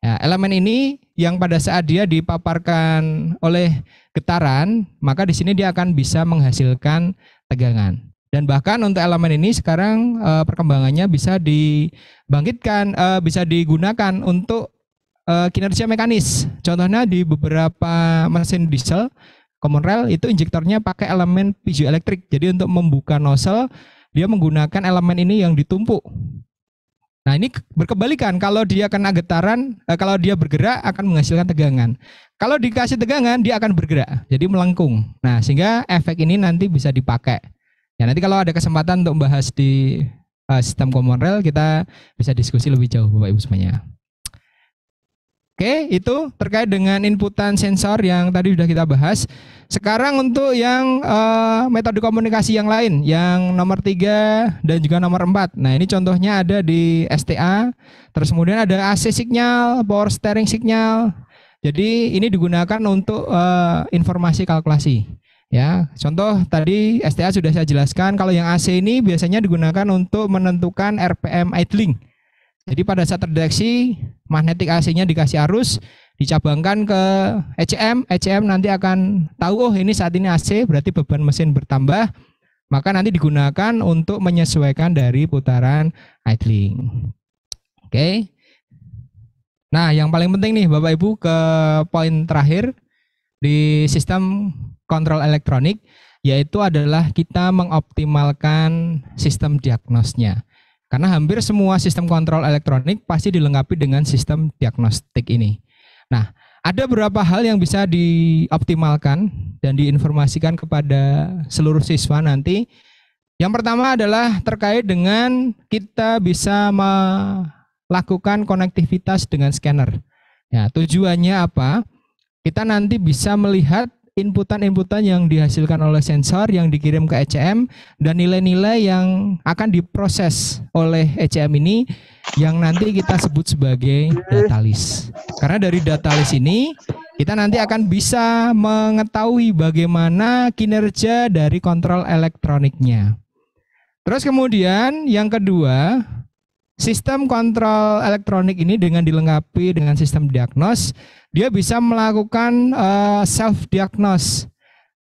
Ya, elemen ini yang pada saat dia dipaparkan oleh getaran, maka di sini dia akan bisa menghasilkan tegangan. Dan bahkan untuk elemen ini sekarang perkembangannya bisa dibangkitkan, bisa digunakan untuk kinerja mekanis. Contohnya di beberapa mesin diesel common rail itu injektornya pakai elemen piezoelektrik. Jadi untuk membuka nozzle dia menggunakan elemen ini yang ditumpuk. Nah, ini berkebalikan, kalau dia kena getaran, kalau dia bergerak akan menghasilkan tegangan. Kalau dikasih tegangan dia akan bergerak, jadi melengkung. Nah, sehingga efek ini nanti bisa dipakai. Ya, nanti kalau ada kesempatan untuk membahas di sistem common rail, kita bisa diskusi lebih jauh Bapak Ibu semuanya. Oke, itu terkait dengan inputan sensor yang tadi sudah kita bahas. Sekarang untuk yang metode komunikasi yang lain, yang nomor 3 dan juga nomor 4. Nah, ini contohnya ada di STA, terus kemudian ada AC signal, power steering signal. Jadi ini digunakan untuk informasi kalkulasi. Ya, contoh tadi STA sudah saya jelaskan, kalau yang AC ini biasanya digunakan untuk menentukan RPM idling. Jadi pada saat terdeteksi magnetik AC-nya dikasih arus, dicabangkan ke ECM nanti akan tahu, oh ini saat ini AC, berarti beban mesin bertambah, maka nanti digunakan untuk menyesuaikan dari putaran idling. Oke. Nah, yang paling penting nih Bapak Ibu ke poin terakhir di sistem kontrol elektronik, yaitu adalah kita mengoptimalkan sistem diagnosnya. Karena hampir semua sistem kontrol elektronik pasti dilengkapi dengan sistem diagnostik ini. Nah, ada beberapa hal yang bisa dioptimalkan dan diinformasikan kepada seluruh siswa nanti. Yang pertama adalah terkait dengan kita bisa melakukan konektivitas dengan scanner. Ya, tujuannya apa? Kita nanti bisa melihat inputan-inputan yang dihasilkan oleh sensor yang dikirim ke ECM dan nilai-nilai yang akan diproses oleh ECM ini yang nanti kita sebut sebagai data list. Karena dari data list ini kita nanti akan bisa mengetahui bagaimana kinerja dari kontrol elektroniknya. Terus kemudian yang kedua, sistem kontrol elektronik ini dengan dilengkapi dengan sistem diagnos, dia bisa melakukan self-diagnose,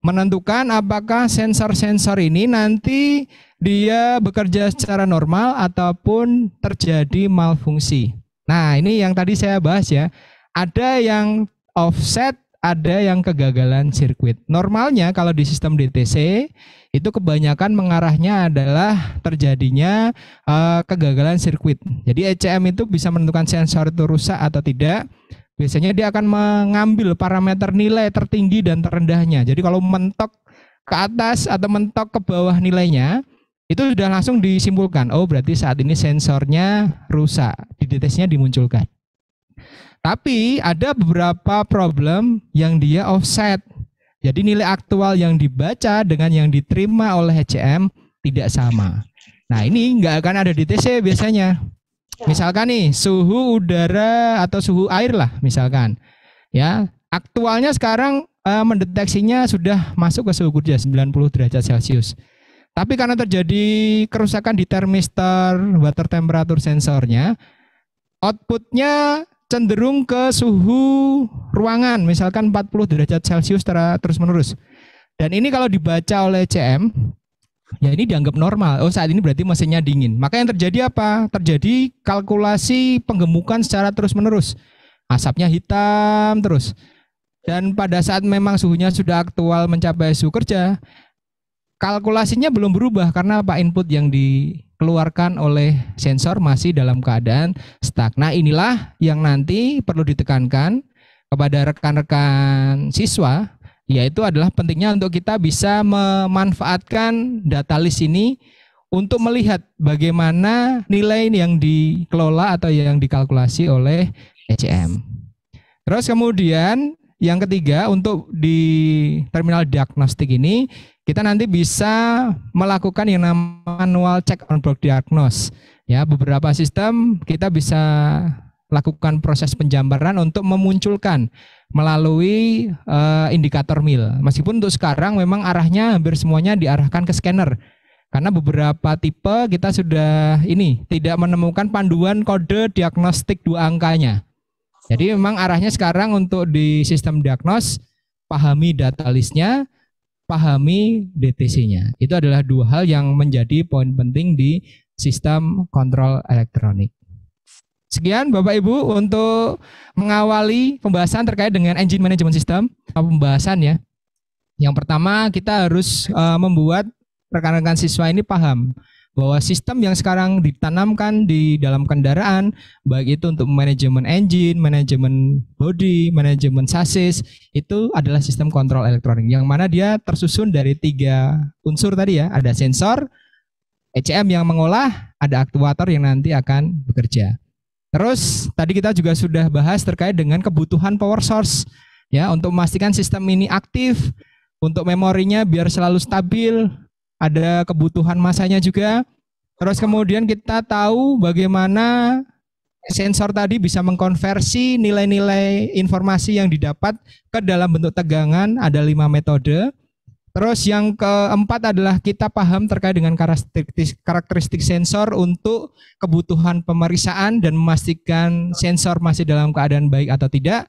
menentukan apakah sensor-sensor ini nanti dia bekerja secara normal ataupun terjadi malfungsi. Nah, ini yang tadi saya bahas ya, ada yang offset, ada yang kegagalan sirkuit. Normalnya kalau di sistem DTC, itu kebanyakan mengarahnya adalah terjadinya kegagalan sirkuit. Jadi ECM itu bisa menentukan sensor itu rusak atau tidak. Biasanya dia akan mengambil parameter nilai tertinggi dan terendahnya. Jadi kalau mentok ke atas atau mentok ke bawah nilainya, itu sudah langsung disimpulkan. Oh, berarti saat ini sensornya rusak. Di deteksinya dimunculkan. Tapi ada beberapa problem yang dia offset. Jadi nilai aktual yang dibaca dengan yang diterima oleh ECM tidak sama. Nah, ini nggak akan ada di TC biasanya. Misalkan nih suhu udara atau suhu air lah misalkan. Ya, aktualnya sekarang mendeteksinya sudah masuk ke suhu kerja 90 derajat Celcius. Tapi karena terjadi kerusakan di termistor water temperature sensornya, outputnya cenderung ke suhu ruangan, misalkan 40 derajat Celcius terus menerus. Dan ini kalau dibaca oleh CM, ya ini dianggap normal. Oh, saat ini berarti mesinnya dingin. Maka yang terjadi apa? Terjadi kalkulasi penggemukan secara terus menerus. Asapnya hitam terus. Dan pada saat memang suhunya sudah aktual mencapai suhu kerja, kalkulasinya belum berubah karena apa? Input yang dikeluarkan oleh sensor masih dalam keadaan stuck. Nah, inilah yang nanti perlu ditekankan kepada rekan-rekan siswa, yaitu adalah pentingnya untuk kita bisa memanfaatkan data list ini untuk melihat bagaimana nilai yang dikelola atau yang dikalkulasi oleh ECM. Terus kemudian yang ketiga, untuk di terminal diagnostik ini kita nanti bisa melakukan yang namanya manual check on board diagnose. Ya, beberapa sistem kita bisa lakukan proses penjambaran untuk memunculkan melalui indikator mil. Meskipun untuk sekarang memang arahnya hampir semuanya diarahkan ke scanner. Karena beberapa tipe kita sudah tidak menemukan panduan kode diagnostik 2 angkanya. Jadi memang arahnya sekarang untuk di sistem diagnos, pahami data listnya, pahami DTC-nya. Itu adalah 2 hal yang menjadi poin penting di sistem kontrol elektronik. Sekian Bapak Ibu untuk mengawali pembahasan terkait dengan engine management system. Pembahasan ya. Yang pertama kita harus membuat rekan-rekan siswa ini paham bahwa sistem yang sekarang ditanamkan di dalam kendaraan, baik itu untuk manajemen engine, manajemen body, manajemen chassis, itu adalah sistem kontrol elektronik yang mana dia tersusun dari 3 unsur tadi ya. Ada sensor, ECM yang mengolah, ada aktuator yang nanti akan bekerja. Terus tadi kita juga sudah bahas terkait dengan kebutuhan power source ya, untuk memastikan sistem ini aktif, untuk memorinya biar selalu stabil, ada kebutuhan masanya juga. Terus kemudian kita tahu bagaimana sensor tadi bisa mengkonversi nilai-nilai informasi yang didapat ke dalam bentuk tegangan, ada 5 metode. Terus yang keempat adalah kita paham terkait dengan karakteristik sensor untuk kebutuhan pemeriksaan dan memastikan sensor masih dalam keadaan baik atau tidak.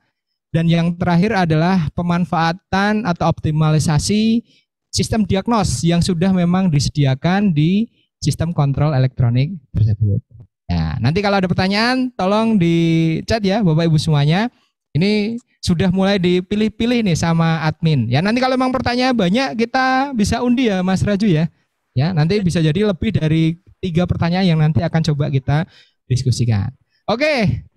Dan yang terakhir adalah pemanfaatan atau optimalisasi sistem diagnos yang sudah memang disediakan di sistem kontrol elektronik tersebut. Ya, nanti kalau ada pertanyaan tolong di chat ya Bapak Ibu semuanya. Ini sudah mulai dipilih-pilih nih sama admin. Ya, nanti kalau memang pertanyaan banyak kita bisa undi ya Mas Raju ya. Ya, nanti bisa jadi lebih dari 3 pertanyaan yang nanti akan coba kita diskusikan. Oke,